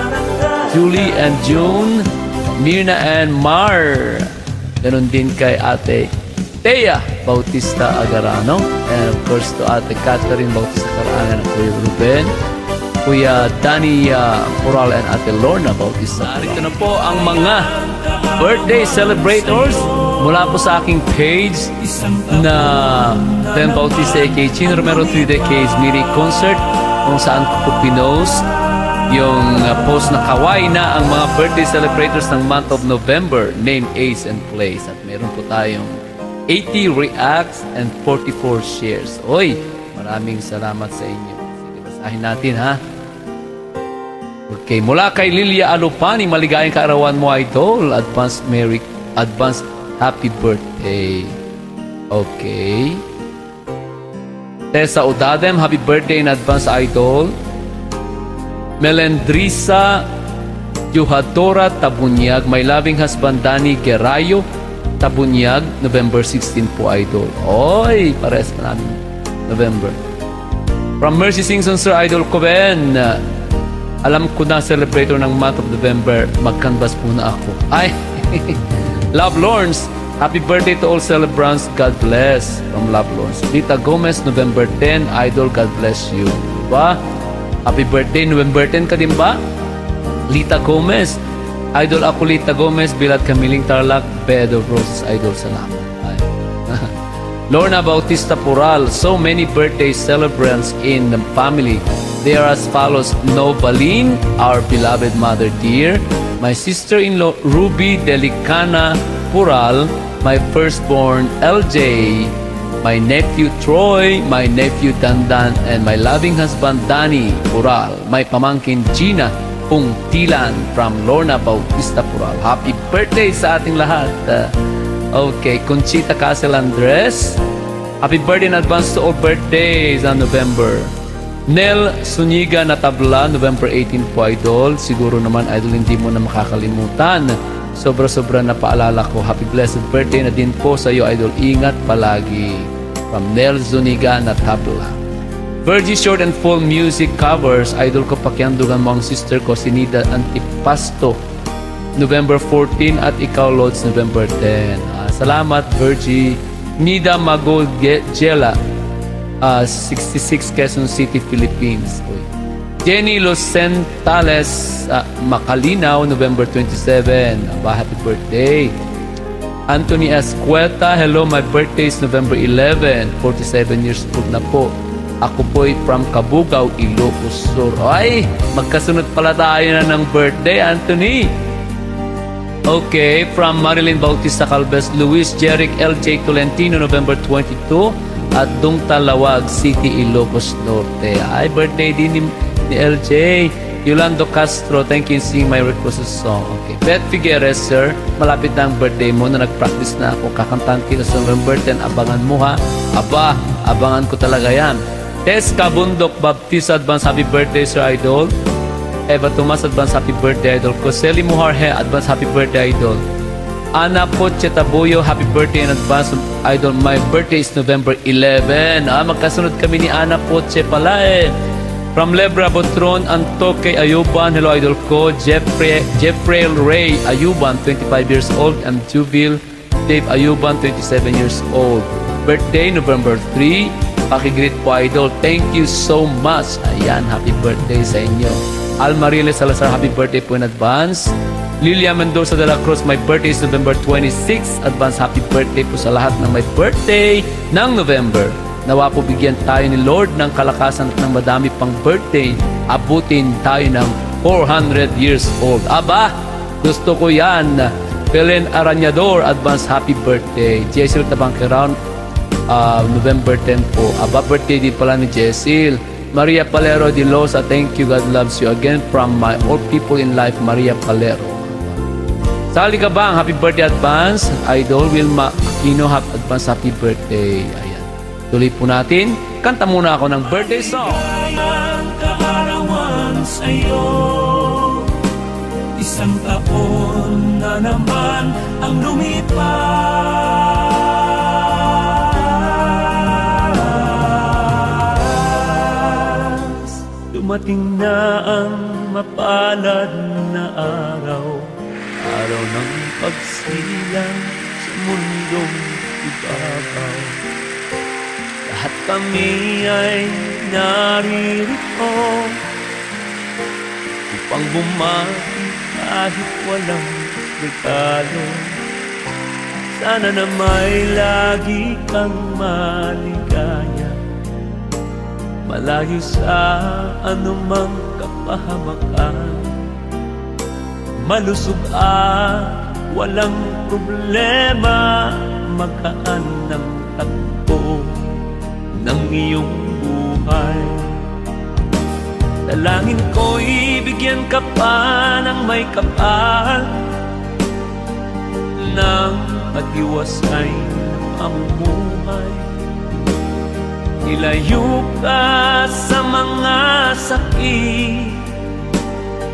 Julie and June, Mirna and Mar. Ganon din kay Ate Thea Bautista Agarano. And of course to Ate Catherine Bautista Agarano and Kuya Ruben, Kuya Danny Coral and Ate Lorna Bautista. Narito na po ang mga birthday celebrators mula po sa aking page na Ben Bautista aka Chino Romero 3 Decades Miri Concert, kung saan ko po pinost yung post na kawaii na ang mga birthday celebrators ng month of November, name, age, and place. At meron po tayong 80 reacts and 44 shares. Oy, maraming salamat sa inyo. Sige, basahin natin, ha? Okay, mula kay Lilia Alupani, maligayang kaarawan mo, Idol. Advance happy birthday. Okay. Tessa Odadem, happy birthday in advance, Idol. Melendrisa Yuhadora Tabunyag, my loving husband Danny Gerayo Tabunyag, November 16 po, Idol. Oy, pares na namin November. From Mercy Singson, Sir Idol Coben, alam ko na celebrator ng month of November, mag-canvas muna ako. Ay, Love Lawrence, happy birthday to all celebrants, God bless. From Love Lawrence. Lita Gomez, November 10, Idol, God bless you. Diba? Happy birthday, November 10 ka din ba? Lita Gomez. Idol ako, Lita Gomez, Bilad Kamiling Tarlac, Bed of Roses, Idol, salamat. Lorna Bautista Pural, so many birthday celebrants in the family. They are as follows: Novaline, our beloved mother dear, my sister-in-law Ruby Delicana Pural, my firstborn LJ, my nephew Troy, my nephew Dandan, and my loving husband Danny Pural, my pamangkin Gina Pungtilan from Lorna Bautista Pural. Happy birthday sa ating lahat. Okay, Conchita Castle Andres, happy birthday in advance to all birthdays on November. Nel Suniga Natabla, November 18 po, Idol. Siguro naman, Idol, hindi mo na makakalimutan. Sobra-sobra na paalala ko. Happy blessed birthday na din po sa iyo, Idol. Ingat palagi. From Nel Zuniga Natabla. Virgie Short and Full Music Covers. Idol ko, pakiandugan mo ang sister ko, si Nida Antipasto, November 14, at ikaw, Lods, November 10. Salamat, Virgie. Nida Magogela, 66 Quezon City, Philippines. Jenny Lucentales, Macalinaw, November 27. Happy birthday. Anthony Escueta, hello, my birthday is November 11. 47 years old na po. Ako po'y from Cabugao, Ilocos Sur. Ay, magkasunod pala tayo na ng birthday, Anthony. Okay, from Marilyn Bautista Calves, Luis Jeric LJ Tolentino, November 22. At Dungtalawag City, Ilocos Norte. Ay, birthday din ni LJ. Yolando Castro, thank you for singing my requested song. Okay. Beth Figueres, sir, malapit na ang birthday mo na nag-practice na ako. Kakantahan kita sa November 10. Abangan mo, ha? Aba, abangan ko talaga yan. Tess Kabundok Baptista, advance happy birthday, sir, Idol. Eva Tomas, advance happy birthday, Idol. Coseli Mujarhe, advance happy birthday, Idol. Ana Poche Tabuyo, happy birthday in advance, Idol. My birthday is November 11. Magkasunod kami ni Ana Poche pala eh. From Lebra Botron, Antoque Ayuban, hello, Idol ko. Jeffrey Ray Ayuban, 25 years old. And Juvil Dave Ayuban, 27 years old. Birthday, November 3. Pakigreet po, Idol. Thank you so much. Ayan, happy birthday sa inyo. Almarile Salazar, happy birthday po in advance. Lilia Mendoza de la Cruz, my birthday is November 26. Advance happy birthday po sa lahat ng may birthday ng November. Nawa po bigyan tayo ni Lord ng kalakasan at ng madami pang birthday. Abutin tayo ng 400 years old. Aba, gusto ko yan. Belen Aranyador, advance happy birthday. Jessel Tabangkerown, November 10 po. Aba, birthday din pala ni Jessel. Maria Palero de Losa, thank you, God loves you. Again from my all people in life, Maria Palero. Sali ka bang happy birthday advance? Idol Wilma Aquino, advance happy birthday. Ayan. Tuloy po natin. Kanta muna ako ng birthday song. Maligayang kaarawan sa'yo, isang taon na naman ang lumipas. Dumating na ang mapalad na araw, araw ng pagsilang sa mundong ibabaw. Lahat kami ay naririto upang bumati kahit walang regalo. Sana na may lagi kang maligaya, malayo sa anumang kapahamakan. Malusog at walang problema, magaan ng takbo ng iyong buhay. Dalangin ko'y bigyan ka pa ng may kapal ng matiwasay ang buhay. Ilayo ka sa mga sakit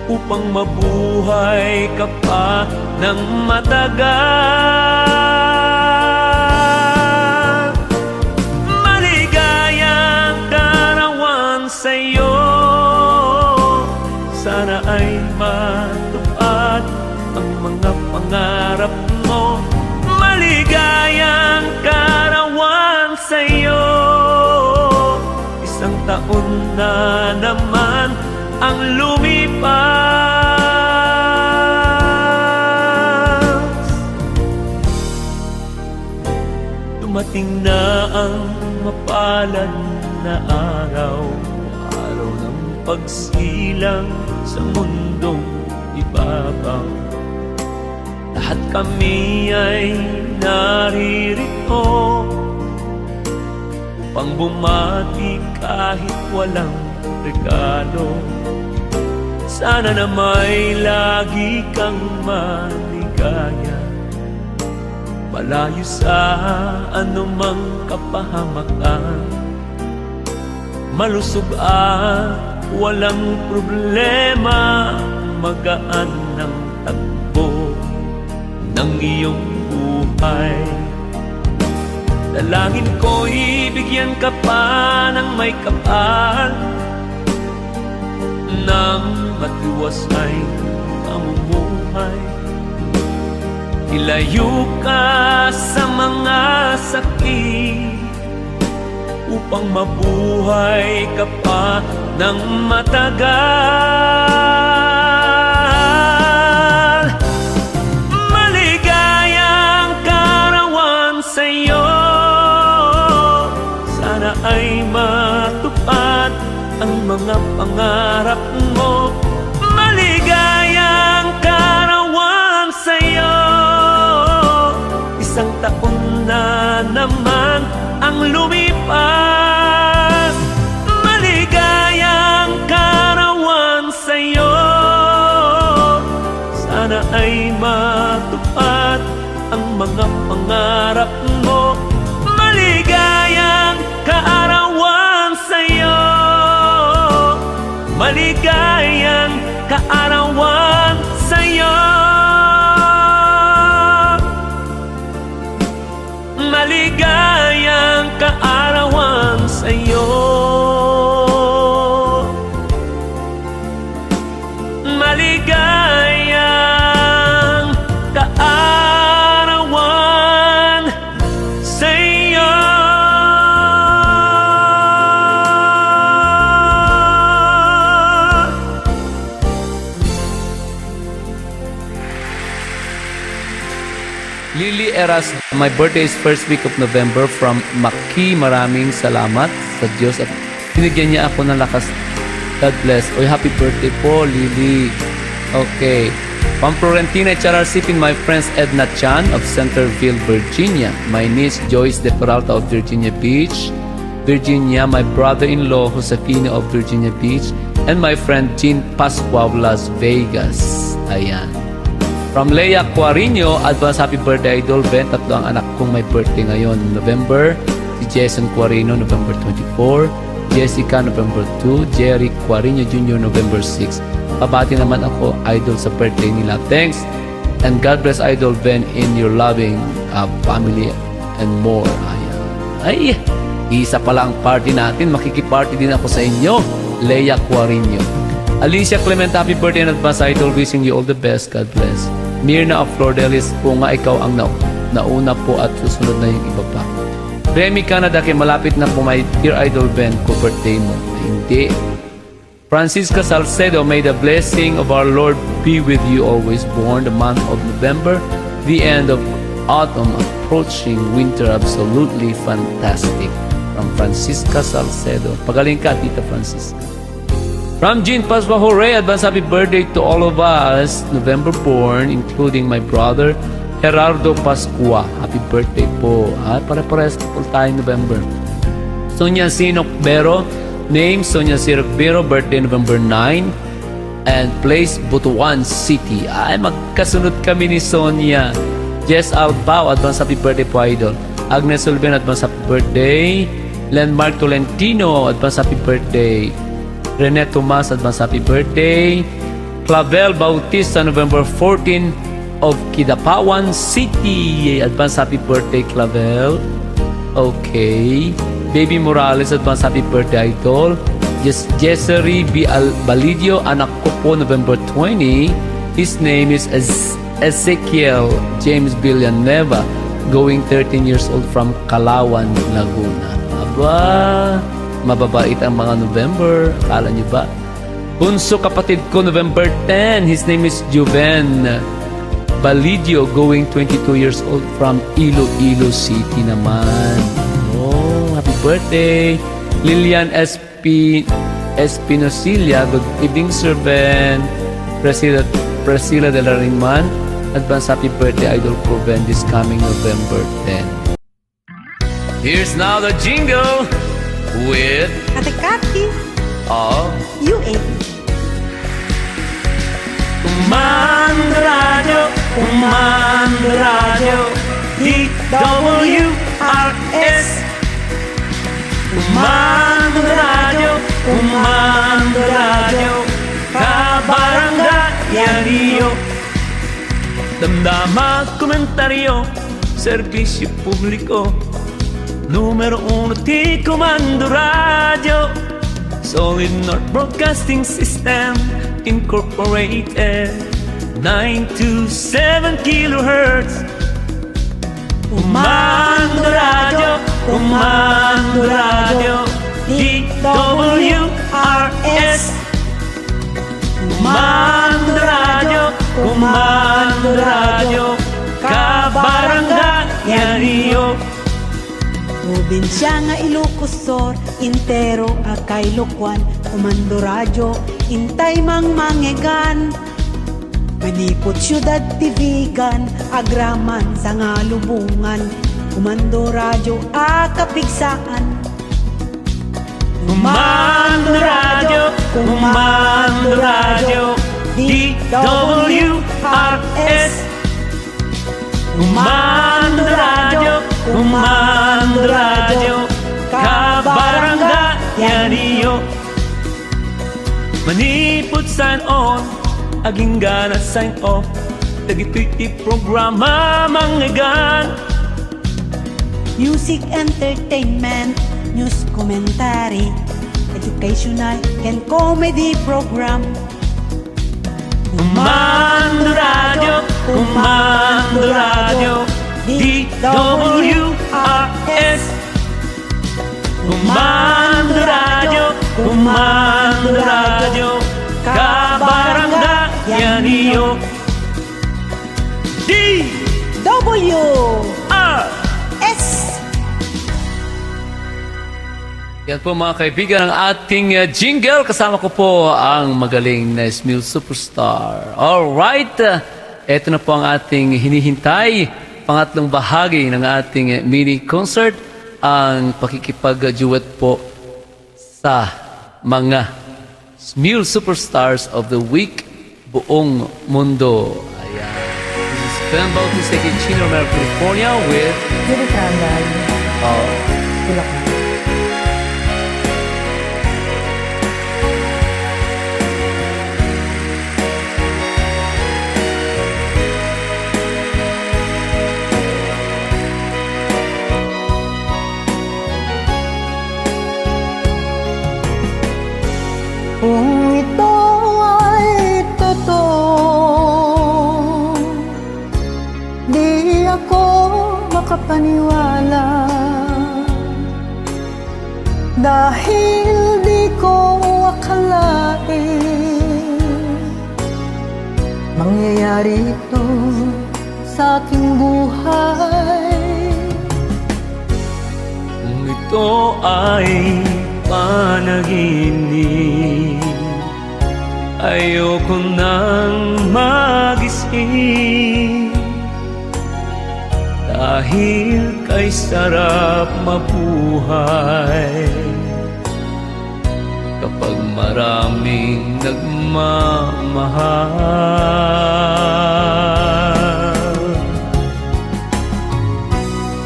upang mabuhay ka pa ng matagal. Maligayang kaarawan sa'yo, sana ay matupad ang mga pangarap mo. Maligayang kaarawan sa'yo, isang taon na naman ang lumipas. Dumating na ang mapalad na araw, araw ng pagsilang sa mundong ibabaw. Lahat kami ay naririto upang bumati kahit walang regalo. Sana na may lagi kang maligaya, malayo sa anumang kapahamakan, malusog at walang problema, magaan ng takbo ng iyong buhay. Dalangin ko'y bigyan ka pa ng may kapal ng matiwasay pamumuhay. Ilayo ka sa mga sakit upang mabuhay ka pa ng matagal. Maligayang karawan sa'yo, sana ay matupad ang mga pangarap mo. Maligayang karawan sa'yo, isang taon na naman ang lumipas. Maligayang karawan sa'yo, sana ay matupad ang mga pangarap mo. Maligayang kaarawan sa'yo, maligayang kaarawan sa'yo, maligayang kaarawan sa'yo, maligayang kaarawan sa'yo. Lily Eras, my birthday is first week of November from Maki. Maraming salamat sa Diyos at binigyan niya ako ng lakas. God bless. Oy, happy birthday po, Lily. Okay. From Florentina, HRRC, my friends Edna Chan of Centerville, Virginia. My niece Joyce De Peralta of Virginia Beach, Virginia. My brother-in-law Josefino of Virginia Beach. And my friend Jean Pascua of Las Vegas. Ayan. From Leia Cuarino, advance happy birthday, Idol Ben. Tatlo ang anak kong may birthday ngayon. November, si Jason Cuarino, November 24. Jessica, November 2. Jerry Cuarino Jr., November 6. Pabati naman ako, Idol, sa birthday nila. Thanks. And God bless, Idol Ben, in your loving family and more. Ayan. Ay, isa pala ang party natin. Makikiparty din ako sa inyo. Leia Cuarino. Alicia Clement, happy birthday in advance, Idol. Wishing you all the best. God bless. Mirna of Flordelis, po nga ikaw ang nauna po at susunod na yung iba pa. Remy Canada, kay malapit na po my dear Idol Ben ko birthday mo. Ay, hindi. Francisca Salcedo, may the blessing of our Lord be with you always. Born the month of November, the end of autumn, approaching winter, absolutely fantastic. From Francisca Salcedo. Pagaling ka, Tita Francisca. From Jean Pascua, hooray! Advance happy birthday to all of us, November born, including my brother, Gerardo Pascua. Happy birthday po. Pare-pares po tayong November. Sonia Sinok Bero, name Sonia Sinok Bero, birthday November 9, and place Butuan City. Ay, magkasunod kami ni Sonia. Jess Albao, advance happy birthday po, Idol. Agnes Ulben, advance happy birthday. Lenmark Tolentino, advance happy birthday. Rene Tomas, advance happy birthday. Clavel Bautista, November 14 of Kidapawan City. Advance happy birthday, Clavel. Okay. Baby Morales, advance happy birthday, Idol. Jessery B. Balidio, anak ko po, November 20. His name is Ezekiel James Villanueva, going 13 years old from Calawan, Laguna. Aba, mababait ang mga November. Akala niyo ba? Bunso kapatid ko, November 10. His name is Balidio, going 22 years old from Iloilo City naman. Oh, happy birthday! Lilian Espinosilla, good evening, Sir Ben. Priscilla de la Ringman, advance happy birthday, Idol ko Ben, this coming November 10. Here's now the jingle with Ate Kati, UA. Kumando radyo, DWRS. Kumando radyo, kabarangay niyo. Damdama komentaryo, serbisyo publiko. Numero 1 ti Kumando Radio, Solid North Broadcasting System Incorporated, 927 kilohertz. Kumando radio, DWRS. Kumando radio, kabarangay niyo. Probinsya nga Ilocosor, intero akay Lokwan. Kumando radyo, intay mang mangegan. Manipot syudad tivigan, agraman sa nga lubungan. Kumando radyo, akapigsaan. Kumando radio, DWRS. Kumando radio, kabarangay niyo. Manipot san on, aging gana sign off. Dagito'y ti programa manggagan. Music, entertainment, news, commentary, educational, and comedy program. Kumando radio, DWRS. Kumando radio, kabarangay niyo. DWRS. Yan po mga kaibigan ang ating jingle. Kasama ko po ang magaling na Smil Superstar. Alright, ito na po ang ating hinihintay. Pangatlong bahagi ng ating mini concert. Ang pakikipag-duet po sa mga Smil Superstars of the Week buong mundo. Ayan. This is Ben Bautista kay Chino Romero, California with Judy Trandal. Bulacan. Kung ito ay totoo, di ako makapaniwala. Dahil di ko akalain mangyayari ito sa aking buhay. Kung ito ay panaginip, ayoko nang magising. Dahil kay sarap mabuhay kapag maraming nagmamahal.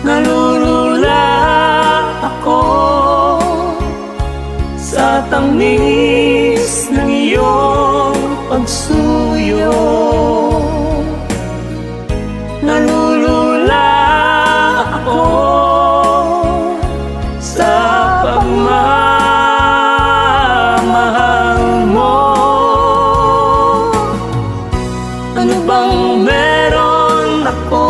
Nalulula ako sa tamis ng iyong pagsuyo. Nalulula ako sa pagmamahal mo. Ano bang meron ako?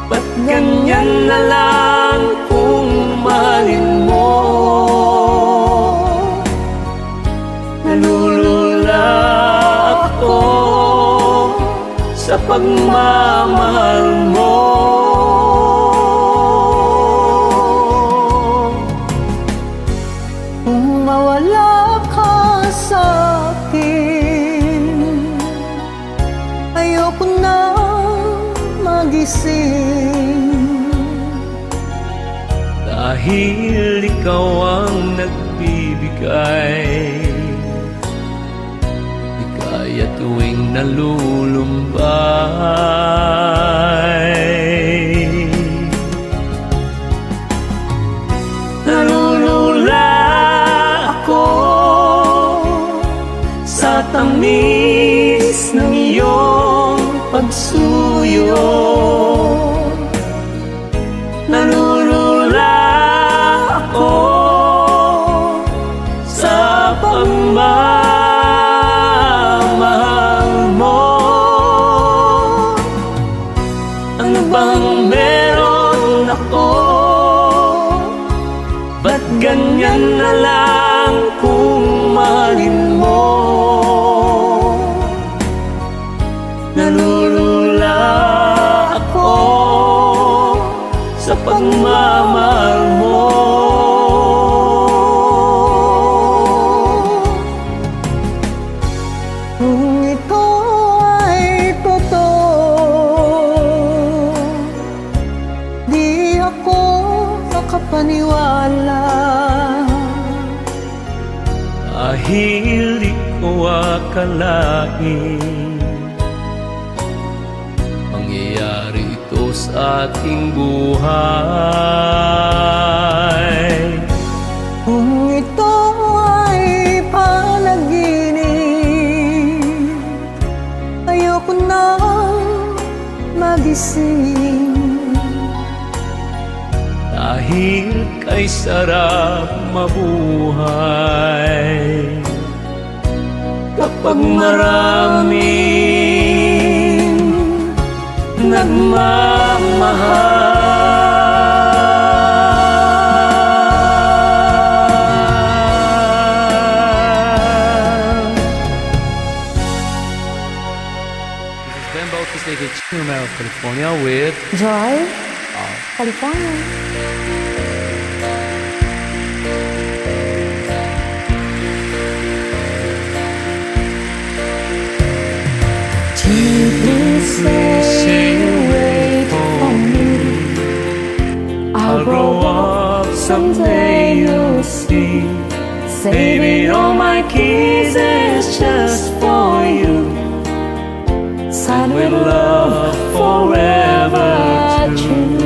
Ba't ganyan na lang kung mahalin mo? Nalulula ako pagmamahal mo. Kung mawala ka sa akin, ayoko na magising. Dahil ikaw ang nagbibigay, di kaya tuwing nalulumbay. Nalulula ako sa tamis ng iyong pagsuyo. Nalulula ako sa pagmamahal mo. Ano bang meron ako? Ba't ganyan na lang kung mahalin mo? Nalulula ako sa pagmamahal mo. Kung ito ay totoo, di ako makapaniwala. Dahil di ko akalain mangyayari ito sa ating buhay. Kung ito ay panaginip, ayoko na magising. Dahil kay sarap mabuhay kapag maraming nagmamahal. This is Ben Bautista with Chino Romero, California with Joy, California. Please say wait for me. I'll grow up someday, you'll see. Baby, all my kisses just for you. Sign With love forever true.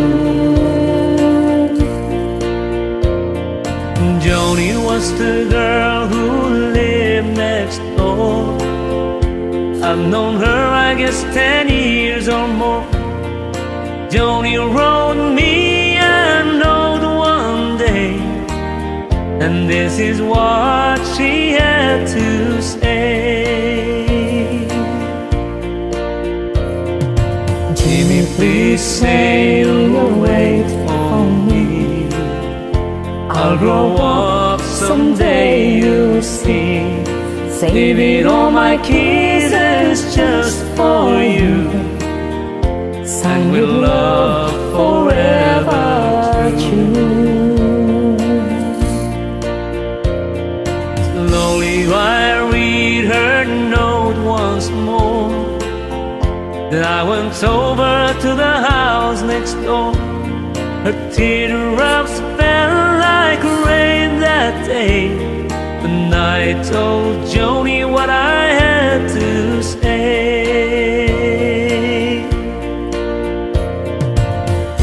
Joni was the girl who lived next door. I've known her, I guess, 10 years or more. Joni wrote me a note one day, and this is what she had to say. Jimmy, please say you'll wait for me. I'll grow up someday, you'll see. Saving all my kisses just for you, and with love forever true. Slowly I read her note once more. Then I went over to the house next door. Her teardrops fell like rain that day. And I told Joni what I had to say.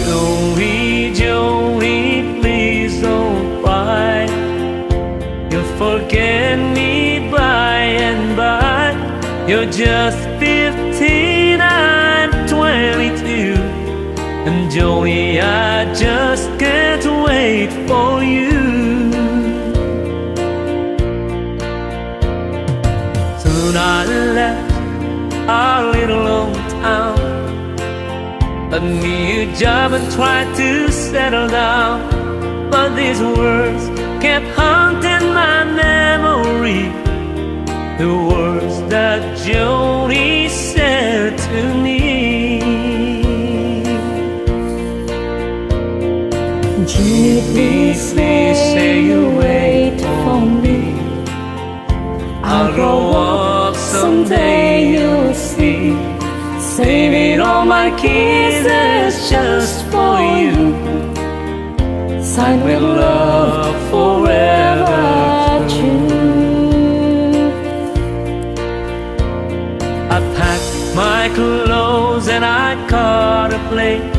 Joni, Joni, please don't cry. You'll forget me by and by. You're just 15, I'm 22. And Joni, I just can't wait for you. Soon I left our little old town, got me a job and tried to settle down. But these words kept haunting my memory, the words that Joni said to me. I'll grow up someday, you'll see. Saving all my kisses just for you. Signed with love, forever true. I packed my clothes and I caught a plane.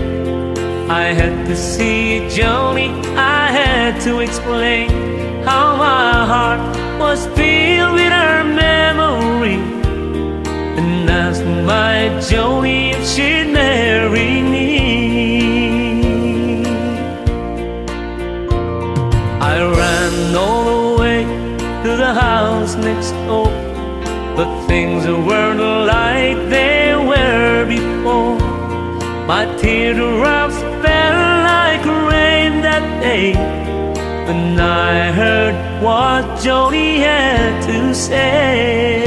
I had to see Joni, I had to explain how my heart was filled with her memory, and asked my Joni if she'd marry me. I ran all the way to the house next door, but things weren't like they were before. My teardrops fell like rain that day when I heard what Joni had to say.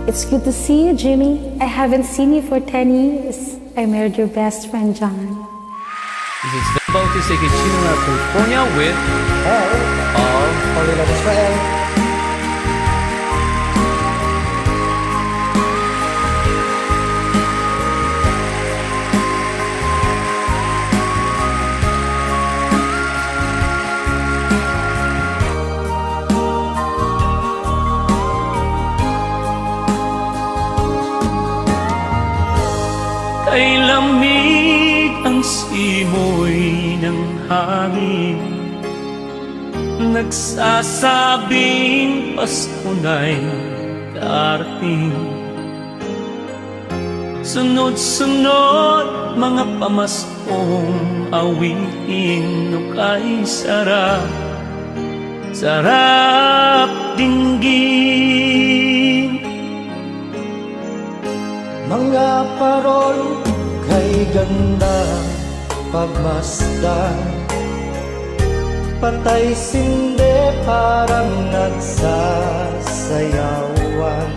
It's good to see you, Jimmy. I haven't seen you for 10 years. I married your best friend, John. This is VHEN Bautista, Chino Romero, California with All Holy Love Israel. Kay lamig ang simoy ng hangin, nagsasabing Pasko na'y darating. Sunod-sunod mga pamaskong awitin, no kay sarap, sarap dinggin. Mga parol kay ganda pagmasdan, patay sinde parang nagsasayawan.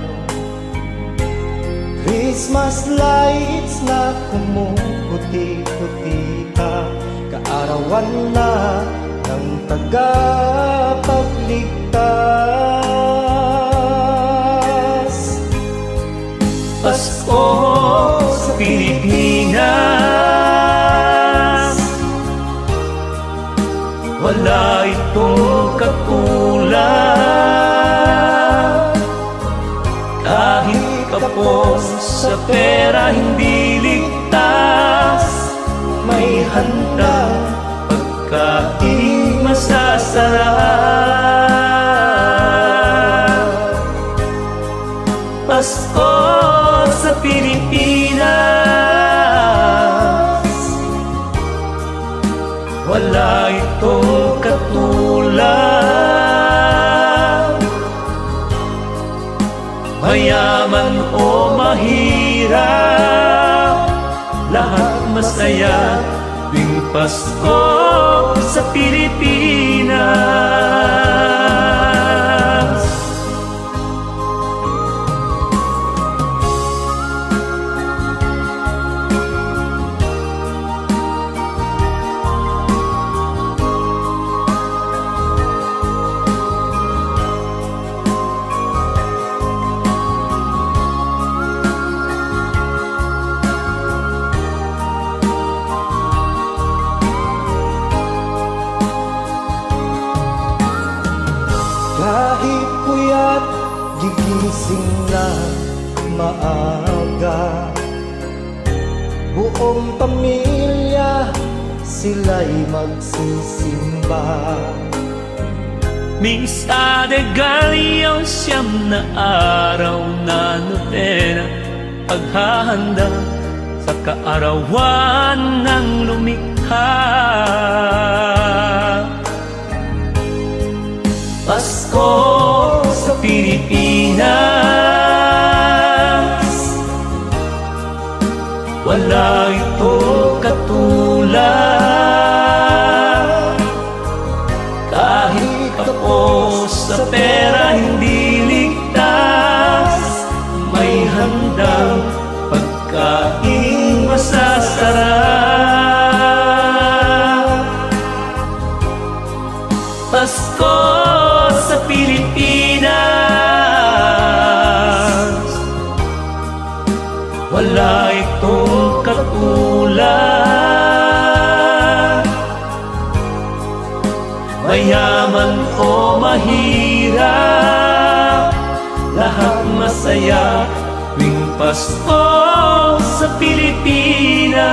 Christmas lights na kumuputi-puti ka, kaarawan na ng tagapagligtas. Pasko sa Pilipinas, wala itong katulad. Kahit kapos sa pera hindi ligtas, may handa pagkain masasarap. Pasko sa Pilipinas, wala itong katulad. Mayaman o mahirap, lahat masaya tuwing Pasko sa Pilipinas. Kahit puyat, gigising na maaga. Buong pamilya, sila'y magsisimba. Misa de Gallo, siyam na araw na nobena, paghahanda sa kaarawan ng lumikha. Pasko sa Pilipinas, wala itong katulad. Kahit kapos sa pera hindi ligtas, may handang pagkain masasarap. Pasko sa Pilipinas, wala itong katulad. Mayaman o mahirap, lahat masaya tuwing Pasko sa Pilipinas.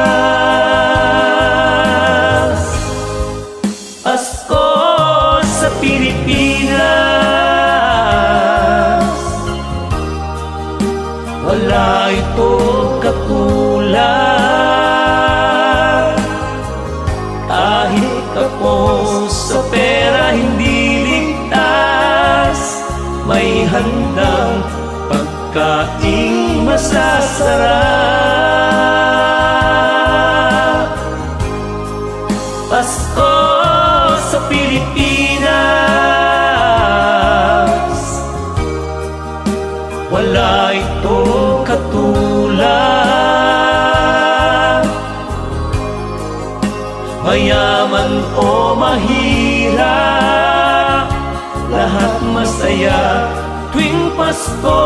Pasko sa Pilipinas, wala itong katulad. Kahit kapos sa pera hindi ligtas, may handang pagkaing masasarap. Pasko sa Pilipinas, wala itong katulad. Mayaman o mahirap, lahat masaya tuwing Pasko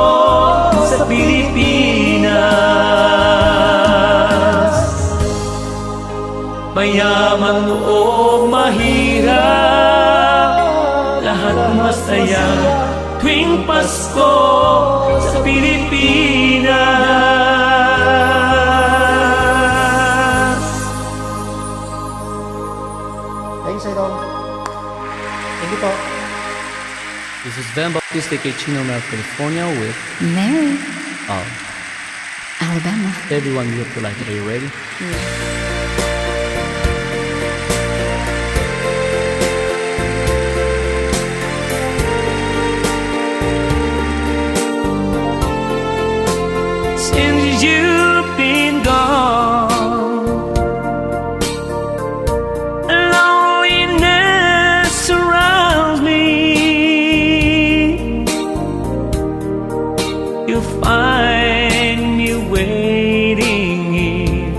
sa Pilipinas. Mayaman o mahirap, lahat masaya tuwing Pasko sa Pilipinas. Thanks, Idol. Thank you po. This is VHEN Bautista, Chino Romero, California with Mary, Alabama. everyone you feel like. Are you ready? Since you've been gone, loneliness surrounds me. You find me waiting here,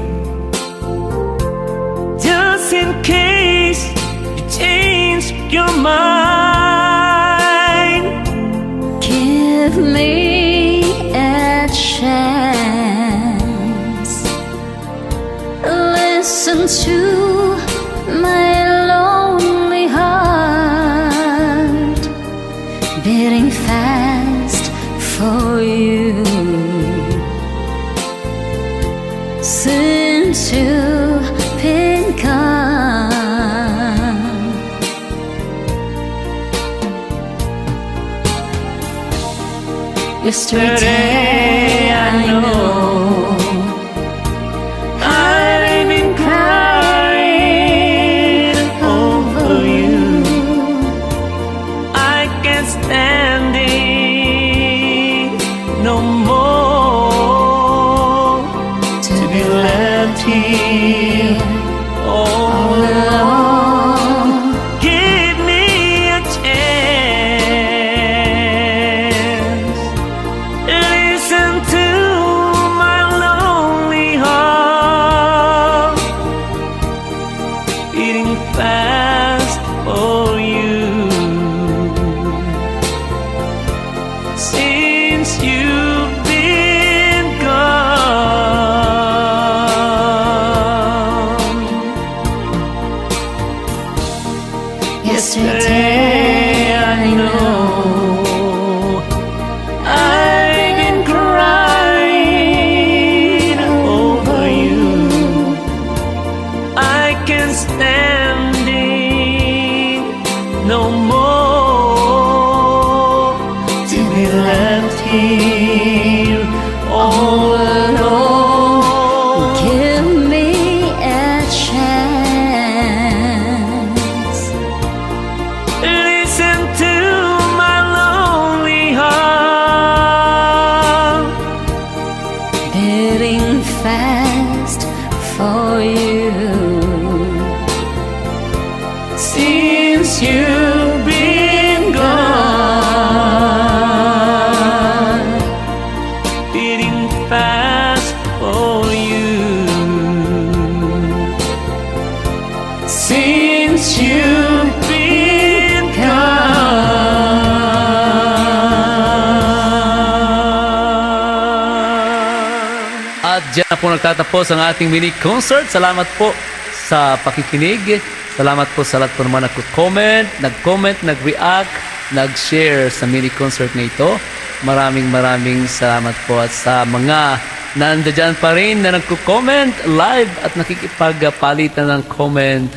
just in case you change your mind. Give me a chance. Listen to my lonely heart beating fast for you. Since you've been gone, yesterday I know I've been crying over you. I can't stand it no more to be left here all alone. Give me a chance. Listen to my lonely heart beating fast for you. Since you've been gone, yesterday I know I've been crying over you. I can't stand it no more to be left here all alone. give me a chance. Listen to my lonely heart Beating fast for you. since you've been gone, beating fast for you. Since you've been Diyan na po nagtatapos ang ating mini concert. Salamat po sa pakikinig. Salamat po sa lahat po naman nag-comment, nag-react, nag-share sa mini concert na ito. Maraming salamat po at sa mga nandiyan pa rin na nagko-comment live at nakikipagpalitan ng comment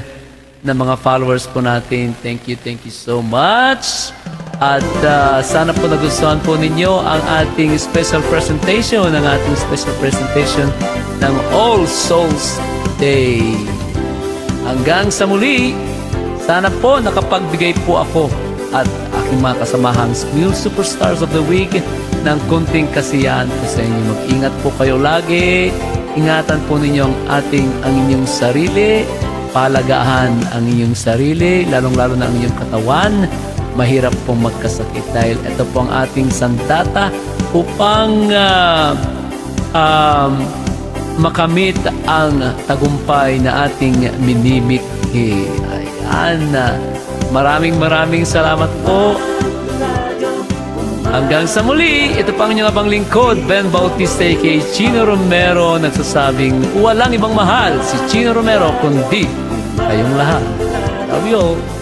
ng mga followers po natin. Thank you so much. At sana po nagustuhan po ninyo ang ating special presentation, ng All Souls Day. Hanggang sa muli, sana po nakapagbigay po ako at aking mga kasamahang School Superstars of the Week ng konting kasiyahan po sa inyo. Mag-ingat po kayo lagi. Ingatan po ninyo ang inyong sarili. Palagahan ang inyong sarili, lalong-lalo na ang inyong katawan. Mahirap pong magkasakit dahil ito po ang ating sandata upang makamit ang tagumpay na ating minimikhi. Ayan. Maraming salamat po. Hanggang sa muli, ito pa ang inyong abang lingkod, Ben Bautista aka Chino Romero, nagsasabing walang ibang mahal si Chino Romero kundi kayong lahat. Love you all.